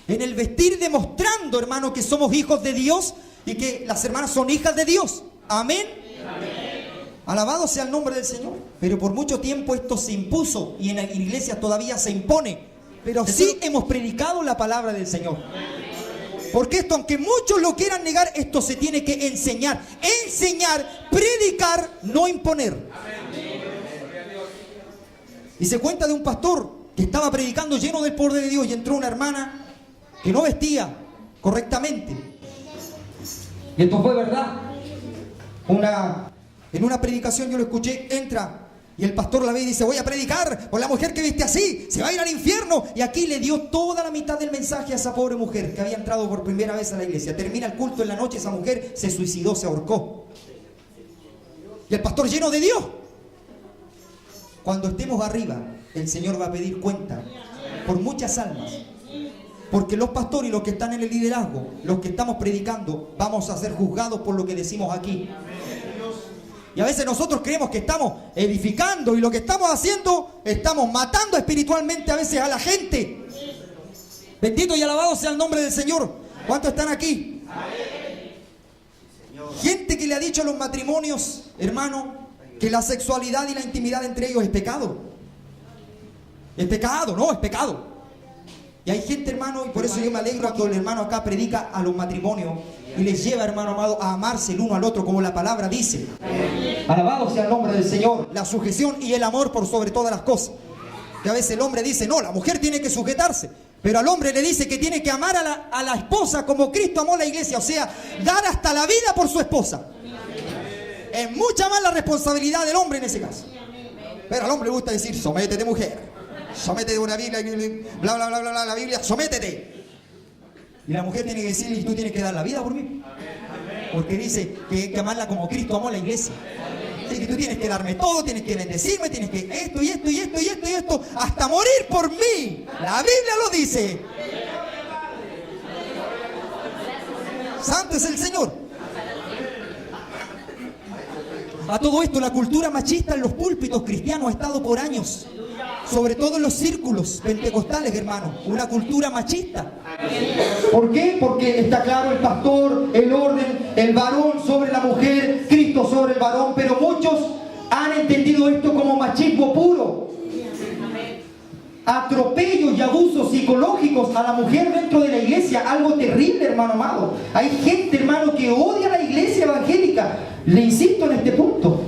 En el vestir demostrando, hermano, que somos hijos de Dios y que las hermanas son hijas de Dios. Amén. Alabado sea el nombre del Señor. Pero por mucho tiempo esto se impuso y en la iglesia todavía se impone. Pero sí hemos predicado la palabra del Señor. Porque esto, aunque muchos lo quieran negar, esto se tiene que enseñar. Enseñar, predicar, no imponer. Y se cuenta de un pastor que estaba predicando lleno del poder de Dios y entró una hermana que no vestía correctamente. Y esto fue verdad. En una predicación yo lo escuché, entra y el pastor la ve y dice: voy a predicar por la mujer que viste así, se va a ir al infierno. Y aquí le dio toda la mitad del mensaje a esa pobre mujer que había entrado por primera vez a la iglesia. Termina el culto en la noche, esa mujer se suicidó, se ahorcó. Y el pastor lleno de Dios. Cuando estemos arriba, el Señor va a pedir cuenta por muchas almas. Porque los pastores y los que están en el liderazgo, los que estamos predicando, vamos a ser juzgados por lo que decimos aquí. Y a veces nosotros creemos que estamos edificando y lo que estamos haciendo, estamos matando espiritualmente a veces a la gente. Bendito y alabado sea el nombre del Señor. ¿Cuántos están aquí? Gente que le ha dicho a los matrimonios, hermano, que la sexualidad y la intimidad entre ellos es pecado. Es pecado, no, es pecado. Y hay gente, hermano, y por eso yo me alegro cuando el hermano acá predica a los matrimonios y les lleva, hermano amado, a amarse el uno al otro como la palabra dice. Alabado sea el nombre del Señor. La sujeción y el amor por sobre todas las cosas. Que a veces el hombre dice: no, la mujer tiene que sujetarse. Pero al hombre le dice que tiene que amar a la esposa como Cristo amó a la iglesia. O sea, dar hasta la vida por su esposa. Es mucha más la responsabilidad del hombre en ese caso. Pero al hombre le gusta decir: sométete, mujer. Sométete a una Biblia, bla, bla, bla, bla, bla, la Biblia, sométete. Y la mujer tiene que decirle: y tú tienes que dar la vida por mí. Porque dice que hay que amarla como Cristo amó a la iglesia. Así que tú tienes que darme todo, tienes que bendecirme, tienes que esto y esto y esto y esto y esto, hasta morir por mí. La Biblia lo dice. Santo es el Señor. A todo esto, la cultura machista en los púlpitos cristianos ha estado por años. Sobre todo en los círculos pentecostales, hermano. Una cultura machista. ¿Por qué? Porque está claro el pastor, el orden, el varón sobre la mujer, Cristo sobre el varón. Pero muchos han entendido esto como machismo puro. Atropellos y abusos psicológicos a la mujer dentro de la iglesia. Algo terrible, hermano amado. Hay gente, hermano, que odia la iglesia evangélica. Le insisto en este punto.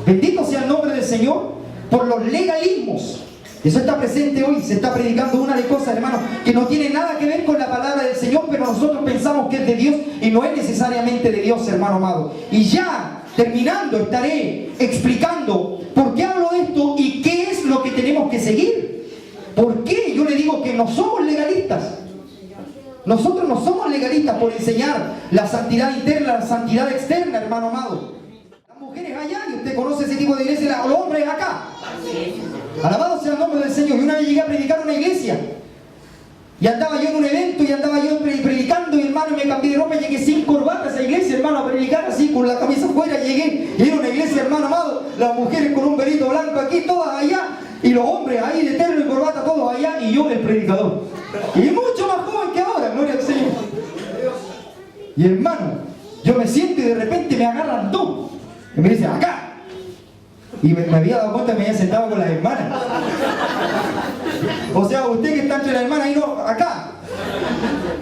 Bendito sea el nombre del Señor. Por los legalismos. Eso está presente hoy. Se está predicando una de cosas, hermano, que no tiene nada que ver con la palabra del Señor, pero nosotros pensamos que es de Dios y no es necesariamente de Dios, hermano amado. Y ya terminando estaré explicando por qué hablo de esto y qué es lo que tenemos que seguir. ¿Por qué yo le digo que no somos legalistas? Nosotros no somos legalistas por enseñar la santidad interna, la santidad externa, hermano amado. Las mujeres allá, y usted conoce ese tipo de iglesia, los hombres acá. Alabado sea el nombre del Señor. Y una vez llegué a predicar en una iglesia y andaba yo en un evento y andaba yo predicando, y hermano, me cambié de ropa y llegué sin corbata a esa iglesia, hermano, a predicar así con la camisa afuera. Llegué y era una iglesia, hermano amado, las mujeres con un velito blanco aquí, todas allá, y los hombres ahí de terno y corbata, todos allá, y yo el predicador, y mucho más joven que ahora, gloria al Señor. Y hermano, yo me siento y de repente me agarran dos y me dicen: acá. Y me había dado cuenta que me había sentado con las hermanas. O sea, usted que está entre las hermanas y no, acá.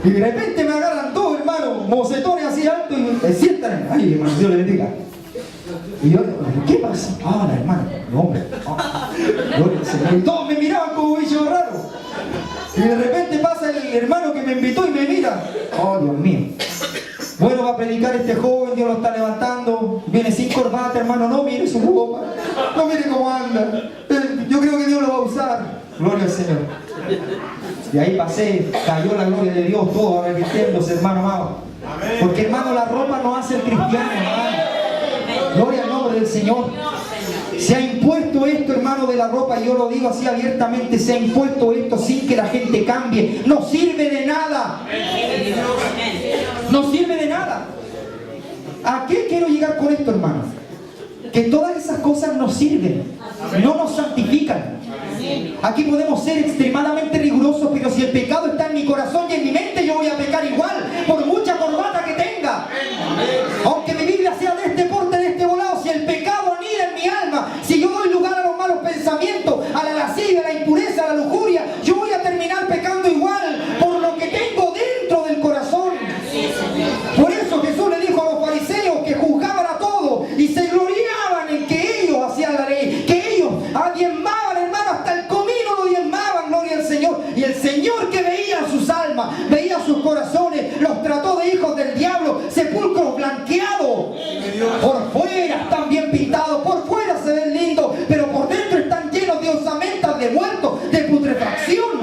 Y de repente me agarran dos, hermanos, mocetones así altos, y me sientan. Ay, hermano, Dios le bendiga. Y yo, ¿qué pasa? Ah, la hermana, el hombre. Y todos me miraban como bicho raro. Y de repente pasa el hermano que me invitó y me mira. Oh, Dios mío. Bueno, va a predicar este joven, Dios lo está levantando. Viene sin corbata, hermano, no mire su ropa. No mire cómo anda. Yo creo que Dios lo va a usar. Gloria al Señor. Y ahí pasé, cayó la gloria de Dios, todo arrepintiéndose, hermano amado. Porque, hermano, la ropa no hace el cristiano, hermano. Gloria al nombre del Señor. Se ha impuesto esto, hermano, de la ropa, y yo lo digo así abiertamente, se ha impuesto esto sin que la gente cambie. No sirve de nada. No sirve de nada. ¿A qué quiero llegar con esto, hermano? Que todas esas cosas nos sirven, no nos santifican. Aquí podemos ser extremadamente rigurosos, pero si el pecado está en mi corazón y en mi mente, yo voy a pecar igual, por mucha corbata que tenga. Aunque mi Biblia sea de este porte, de este volado, si el pecado anida en mi alma, si yo doy lugar a los malos pensamientos, a la lascivia, a la impureza, a la lujuria, yo voy a terminar pecando igual, por lo que tengo dentro del corazón. Por eso Jesús le dijo a los fariseos que juzgaban a todos y se gloriaban en que ellos hacían la ley, que ellos diezmaban, hermano, hasta el comino lo diezmaban, gloria al Señor. Y el Señor, que veía sus almas, veía sus corazones, los trató de hijos del diablo, sepulcros blanqueados. Por fuera están bien pintados, por fuera se ven lindos, pero por dentro están llenos de osamentas, de muertos, de putrefacción.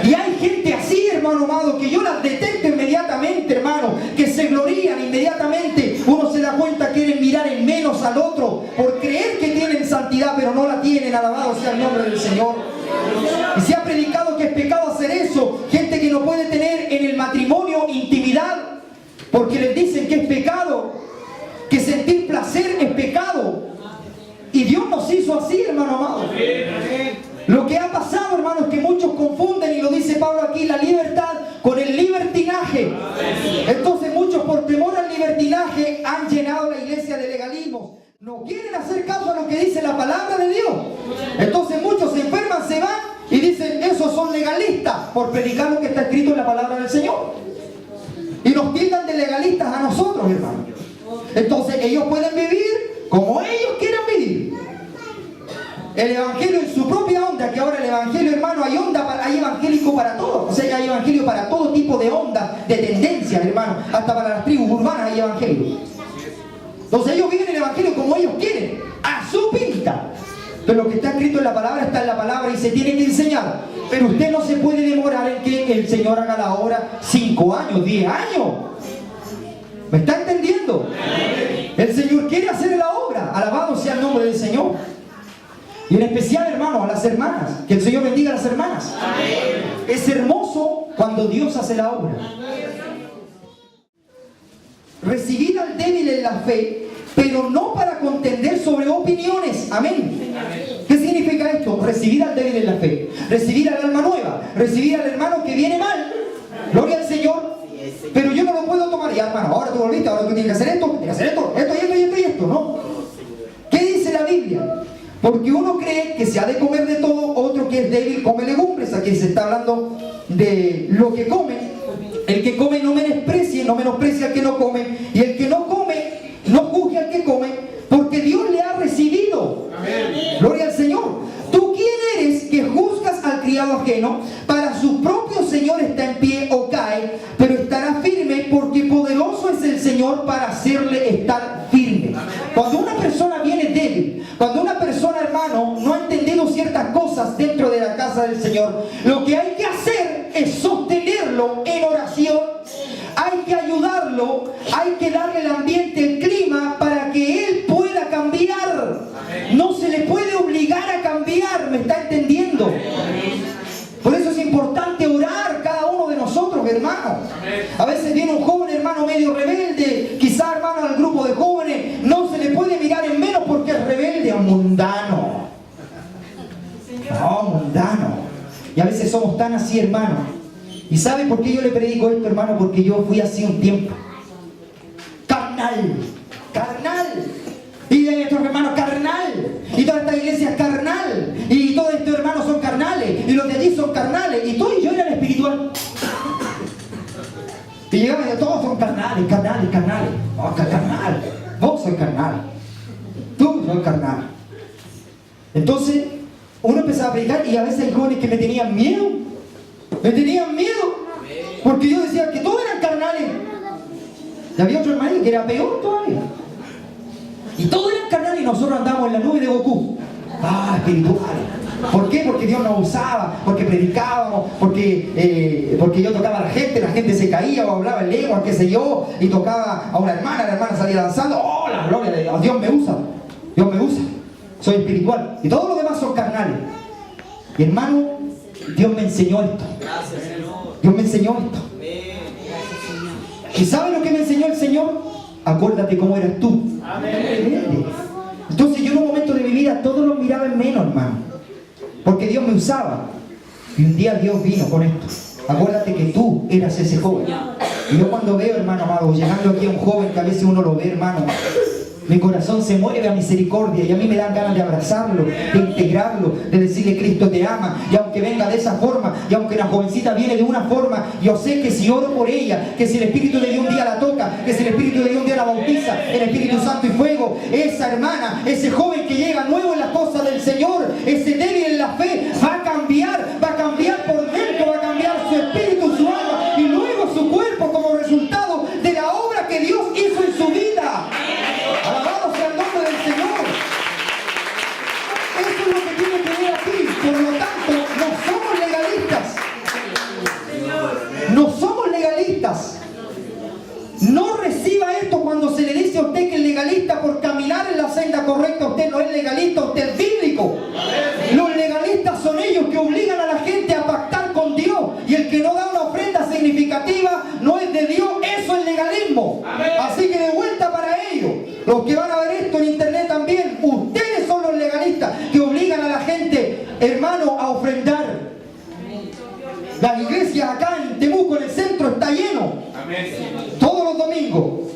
Y hay gente así, hermano amado, que yo las detecto inmediatamente, hermano, que se glorían inmediatamente. Uno se da cuenta, quieren mirar en menos al otro por creer que tienen santidad, pero no la tienen. Alabado sea el nombre del Señor. Y se ha predicado que es pecado hacer eso. Gente que no puede tener en el matrimonio intimidad porque les dicen que es pecado, que sentir placer es pecado. Y Dios nos hizo así, hermano amado. Lo que ha pasado, hermanos, es que muchos confunden, y lo dice Pablo aquí, la libertad con el libertinaje. Entonces muchos, por temor al libertinaje, han llenado la iglesia de legalismo. No quieren hacer caso a lo que dice la palabra de Dios. Entonces muchos se enferman, se van y dicen, esos son legalistas, por predicar lo que está escrito en la palabra del Señor. Y nos tildan de legalistas a nosotros, hermanos. Entonces ellos pueden vivir como ellos quieran vivir. El evangelio en su propia onda, que ahora el evangelio, hermano, hay evangélico para todo. O sea, hay evangelio para todo tipo de ondas, de tendencias, hermano. Hasta para las tribus urbanas hay evangelio. Entonces ellos viven el evangelio como ellos quieren, a su pinta. Pero lo que está escrito en la palabra está en la palabra y se tiene que enseñar. Pero usted no se puede demorar en que el Señor haga la obra 5 años, 10 años. ¿Me está entendiendo? El Señor quiere hacer la obra. Alabado sea el nombre del Señor. Y en especial, hermano, a las hermanas. Que el Señor bendiga a las hermanas. Es hermoso cuando Dios hace la obra. Recibid al débil en la fe, pero no para contender sobre opiniones. Amén. ¿Qué significa esto? Recibir al débil en la fe, recibir al alma nueva, recibir al hermano que viene mal. Gloria al Señor. Pero yo no lo puedo tomar. Ya, hermano, ahora tú volviste, ahora tú tienes que hacer esto, tienes que hacer esto, y esto, ¿no? ¿Qué dice la Biblia? Porque uno cree que se ha de comer de todo, otro que es débil come legumbres. Aquí se está hablando de lo que come. El que come no menosprecia al que no come. Y el que no come, no juzgue al que come, porque Dios le ha recibido. Amén. Gloria al Señor. ¿Tú quién eres que juzgas al criado ajeno? Para su propio Señor está en pie o cae, pero estará firme, porque poderoso es el Señor para hacerle estar firme. Cuando una persona viene débil, cuando una persona, hermano, no ha entendido ciertas cosas dentro de la casa del Señor, lo que hay que hacer es sostenerlo en oración. Hay que ayudarlo, hay que darle el ambiente, el clima, para que él pueda cambiar. No se le puede obligar a cambiar, ¿me está entendiendo? Por eso es importante orar cada uno de nosotros, hermano. A veces viene un joven, hermano, medio rebelde, quizá, hermano, al grupo de jóvenes, no se le puede mirar en menos porque es rebelde, es mundano. No, mundano. Y a veces somos tan así, hermano. ¿Y sabe por qué yo le predico esto, hermano? Porque yo fui así un tiempo. Carnal. Y de nuestros hermanos, carnal. Y toda esta iglesia es carnal. Y todos estos hermanos son carnales. Y los de allí son carnales. Y tú y yo era el espiritual. Y llegaban y todos son carnales. Oh, carnal. Vos sois carnal. Tú sois carnal. Entonces, uno empezaba a predicar y a veces hay jóvenes que me tenían miedo. Porque yo decía que todos eran carnales. Y había otro hermano que era peor todavía. Y todos eran carnales y nosotros andábamos en la nube de Goku. Espirituales. ¿Por qué? Porque Dios nos usaba, porque predicábamos, porque yo tocaba a la gente se caía o hablaba en lengua, qué sé yo, y tocaba a una hermana, la hermana salía danzando. ¡Oh, la gloria de Dios! Dios me usa. Soy espiritual. Y todos los demás son carnales. Y hermano, Dios me enseñó esto. Dios me enseñó esto. ¿Y sabe lo que me enseñó el Señor? Acuérdate cómo eras tú. Amén. Entonces yo en un momento de mi vida todos los miraba en menos, hermano, porque Dios me usaba. Y un día Dios vino con esto: acuérdate que tú eras ese joven. Y yo cuando veo, hermano amado, llegando aquí a un joven que a veces uno lo ve, hermano, mi corazón se mueve a misericordia y a mí me dan ganas de abrazarlo, de integrarlo, de decirle: Cristo te ama. Y aunque venga de esa forma, y aunque la jovencita viene de una forma, yo sé que si oro por ella, que si el Espíritu de Dios un día la toca, que si el Espíritu de Dios un día la bautiza, el Espíritu Santo y fuego, esa hermana, ese joven que llega nuevo en las cosas del Señor, ese débil en la fe, va a cambiar por dentro, va a cambiar su espíritu, su alma y luego su cuerpo como resultado de la obra que Dios hizo en su vida. Alabado sea el nombre del Señor. Eso es lo que tiene que ver aquí. Por lo tanto, no somos legalistas. No somos legalistas. No reciba esto cuando se le dice a usted que es legalista por caminar en la senda correcta. Usted no es legalista, usted es bíblico. Los legalistas son ellos que obligan a la gente a pactar con Dios. Y el que no da una ofrenda significativa no es de Dios. Eso es legalismo. Así que de vuelta para ellos. Los que van a ver esto en internet también, ustedes son los legalistas que obligan a la gente, hermano, a ofrendar. Las iglesias acá en Temuco, en el centro, está lleno. Todos los domingos.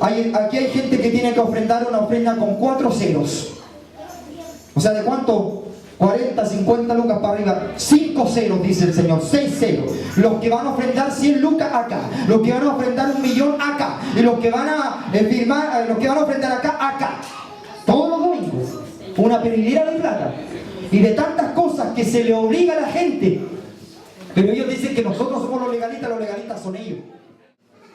Aquí hay gente que tiene que ofrendar una ofrenda con 4 ceros. O sea, ¿de cuánto? 40, 50 lucas para arriba. 5 ceros, dice el Señor. 6 ceros. Los que van a ofrendar 100 lucas acá. Los que van a ofrendar 1.000.000 acá. Y los que van a firmar, los que van a ofrendar acá. Todos los domingos. Una perilera de plata. Y de tantas cosas que se le obliga a la gente. Pero ellos dicen que nosotros somos los legalistas son ellos.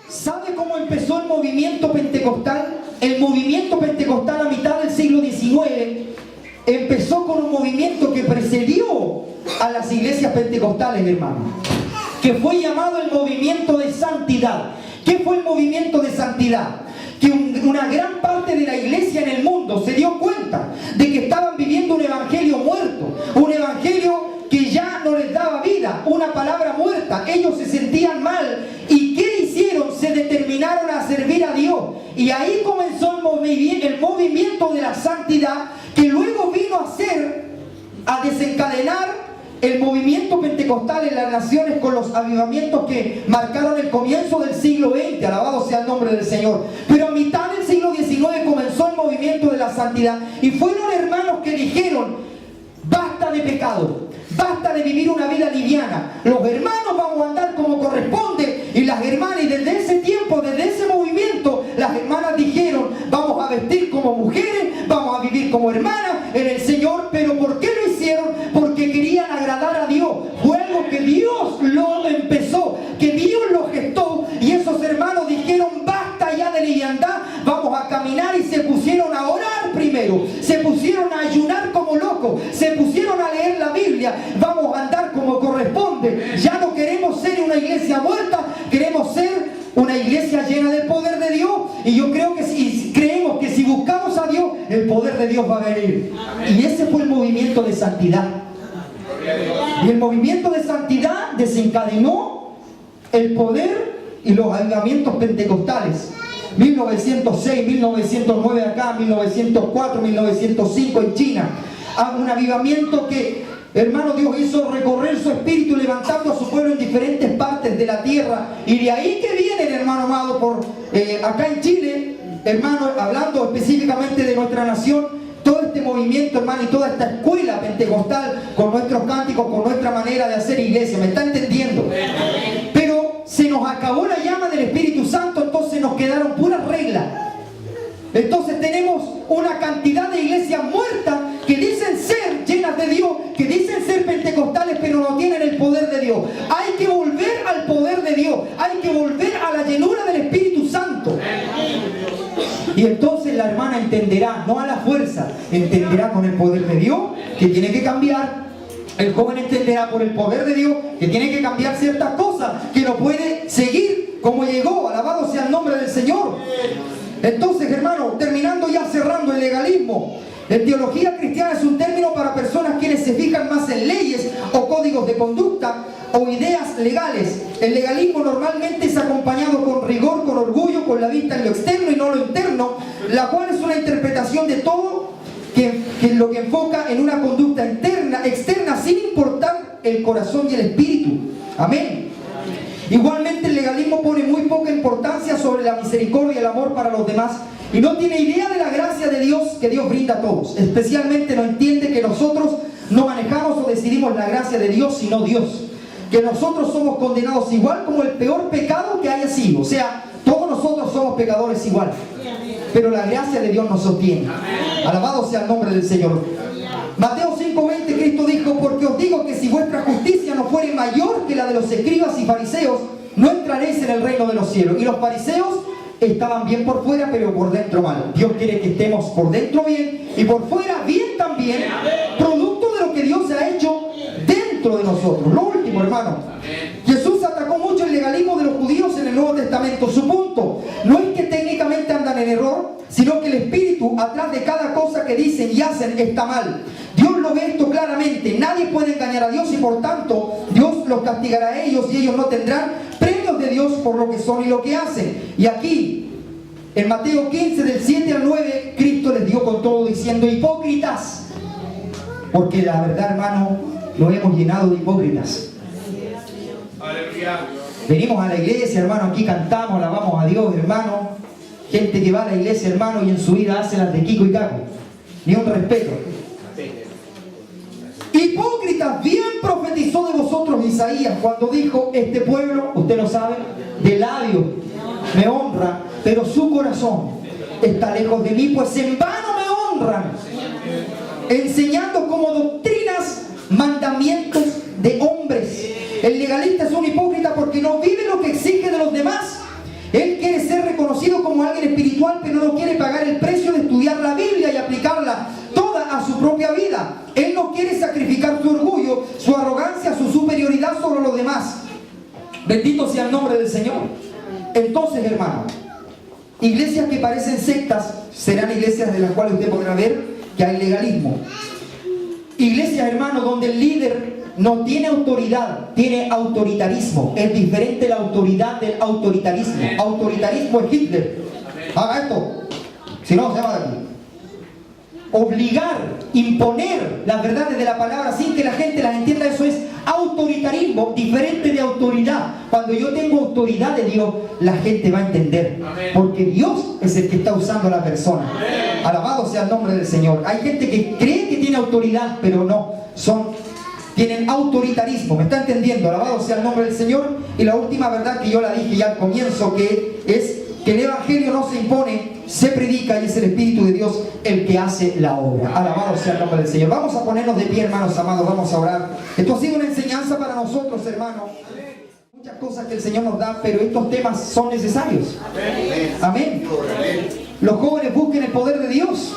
¿Sabe cómo empezó el movimiento pentecostal? El movimiento pentecostal a mitad del siglo XIX empezó con un movimiento que precedió a las iglesias pentecostales, hermano, que fue llamado el movimiento de santidad. ¿Qué fue el movimiento de santidad? Que una gran parte de la iglesia en el mundo se dio cuenta de que estaban viviendo un evangelio muerto, un evangelio que ya no les daba vida, una palabra muerta. Ellos se sentían mal. ¿Y qué hicieron? Se determinaron a servir a Dios. Y ahí comenzó el movimiento de la santidad, que luego vino a desencadenar el movimiento pentecostal en las naciones con los avivamientos que marcaron el comienzo del siglo XX. Alabado sea el nombre del Señor. Pero a mitad del siglo XIX comenzó el movimiento de la santidad. Y fueron hermanos que dijeron: basta de pecado. Basta de vivir una vida liviana. Los hermanos vamos a andar como corresponde. Y las hermanas, y desde ese tiempo, desde ese movimiento, las hermanas dijeron: vamos a vestir como mujeres, vamos a vivir como hermanas en el Señor. ¿Pero por qué lo hicieron? Porque querían agradar a Dios. Fue algo que Dios lo empezó, que Dios lo gestó. Y esos hermanos dijeron: basta ya de liviandad, vamos a caminar. Y se pusieron a orar primero, se pusieron a ayunar como locos, se pusieron a leer la Biblia. Vamos a andar como corresponde. Ya no queremos ser una iglesia muerta, queremos ser una iglesia llena del poder de Dios. Y yo creo que creemos que si buscamos a Dios, el poder de Dios va a venir. Y ese fue el movimiento de santidad. Y el movimiento de santidad desencadenó el poder y los avivamientos pentecostales. 1906, 1909 acá, 1904, 1905 en China. Un avivamiento que, hermano, Dios hizo recorrer su espíritu levantando a su pueblo en diferentes partes de la tierra. Y de ahí que vienen, hermano amado, por acá en Chile, hermano, hablando específicamente de nuestra nación, todo este movimiento, hermano, y toda esta escuela pentecostal con nuestros cánticos, con nuestra manera de hacer iglesia. ¿Me está entendiendo? Pero se nos acabó la llama del Espíritu Santo, entonces nos quedaron puras reglas. Entonces tenemos una cantidad de iglesias muertas que dicen ser llenas de Dios, que dicen ser pentecostales, pero no tienen el poder de Dios. Hay que volver al poder de Dios, hay que volver a la llenura del Espíritu Santo. Y entonces la hermana entenderá, no a la fuerza, entenderá con el poder de Dios que tiene que cambiar. El joven entenderá por el poder de Dios que tiene que cambiar ciertas cosas, que no puede seguir como llegó. Alabado sea el nombre del Señor. Entonces, hermano, terminando ya, cerrando el legalismo. La teología cristiana es un término para personas quienes se fijan más en leyes o códigos de conducta o ideas legales. El legalismo normalmente es acompañado con rigor, con orgullo, con la vista en lo externo y no lo interno, la cual es una interpretación de todo que lo que enfoca en una conducta externa, sin importar el corazón y el espíritu. Amén. Igualmente el legalismo pone muy poca importancia sobre la misericordia y el amor para los demás y no tiene idea de la gracia de Dios que Dios brinda a todos. Especialmente no entiende que nosotros no manejamos o decidimos la gracia de Dios, sino Dios. Que nosotros somos condenados igual como el peor pecado que haya sido. O sea, todos nosotros somos pecadores igual. Pero la gracia de Dios nos sostiene. Alabado sea el nombre del Señor. Mateo 5:20, Cristo dijo: porque os digo que si vuestra justicia no fuere mayor que la de los escribas y fariseos, no entraréis en el reino de los cielos. Y los fariseos estaban bien por fuera, pero por dentro mal. Dios quiere que estemos por dentro bien y por fuera bien también, producto de lo que Dios ha hecho dentro de nosotros. Lo último, hermano, Jesús atacó mucho el legalismo de los judíos en el Nuevo Testamento. Su punto no es que técnicamente andan en error, sino que el espíritu atrás de cada cosa que dicen y hacen está mal. Dios lo ve esto claramente. Nadie puede engañar a Dios y por tanto Dios los castigará a ellos y ellos no tendrán premios de Dios por lo que son y lo que hacen. Y aquí, en Mateo 15, del 7 al 9, Cristo les dio con todo diciendo: hipócritas. Porque la verdad, hermano, lo hemos llenado de hipócritas. Venimos a la iglesia, hermano, aquí cantamos, alabamos a Dios, hermano. Gente que va a la iglesia, hermano, y en su vida hace las de Kiko y Caco. Ni un respeto. Hipócritas, bien profetizó de vosotros Isaías cuando dijo: este pueblo, usted lo sabe, de labios me honra, pero su corazón está lejos de mí, pues en vano me honran, enseñando como doctrinas mandamientos de hombres. El legalista es un hipócrita porque no vive lo que exige de los demás. Él quiere ser reconocido como alguien espiritual, pero no quiere pagar el precio de estudiar la Biblia y aplicarla toda a su propia vida. Él no quiere sacrificar su orgullo, su arrogancia, su superioridad sobre los demás. Bendito sea el nombre del Señor. Entonces, hermano, iglesias que parecen sectas serán iglesias de las cuales usted podrá ver que hay legalismo. Iglesias, hermano, donde el líder no tiene autoridad, tiene autoritarismo. Es diferente la autoridad del autoritarismo. Autoritarismo es Hitler. Haga esto, si no se va de aquí. Obligar, imponer las verdades de la palabra sin que la gente las entienda, eso es autoritarismo, diferente de autoridad. Cuando yo tengo autoridad de Dios, la gente va a entender, porque Dios es el que está usando a la persona. Alabado sea el nombre del Señor. Hay gente que cree que tiene autoridad, pero no, tienen autoritarismo. ¿Me está entendiendo? Alabado sea el nombre del Señor. Y la última verdad que yo la dije ya al comienzo, que es que el Evangelio no se impone, se predica, y es el Espíritu de Dios el que hace la obra. Alabado sea el nombre del Señor. Vamos a ponernos de pie, hermanos amados, vamos a orar. Esto ha sido una enseñanza para nosotros, hermanos. Muchas cosas que el Señor nos da, pero estos temas son necesarios. Amén. Los jóvenes busquen el poder de Dios.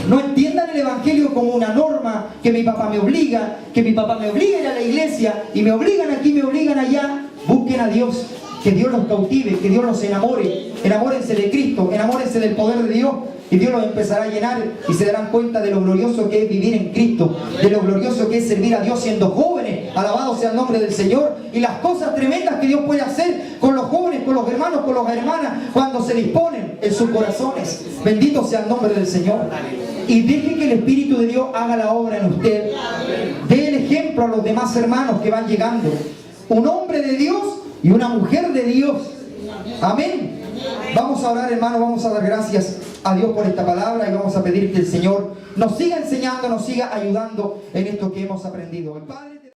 No entiendan el Evangelio como una norma, que mi papá me obliga, que mi papá me obliga a ir a la iglesia, y me obligan aquí, me obligan allá. Busquen a Dios, que Dios los cautive, que Dios los enamore. Enamórense de Cristo, enamórense del poder de Dios, y Dios los empezará a llenar, y se darán cuenta de lo glorioso que es vivir en Cristo, de lo glorioso que es servir a Dios siendo jóvenes. Alabado sea el nombre del Señor, y las cosas tremendas que Dios puede hacer con los jóvenes, con los hermanos, con las hermanas, cuando se disponen en sus corazones. Bendito sea el nombre del Señor. Y deje que el Espíritu de Dios haga la obra en usted. Dé el ejemplo a los demás hermanos que van llegando. Un hombre de Dios y una mujer de Dios. Amén. Vamos a orar, hermanos, vamos a dar gracias a Dios por esta palabra y vamos a pedir que el Señor nos siga enseñando, nos siga ayudando en esto que hemos aprendido. El Padre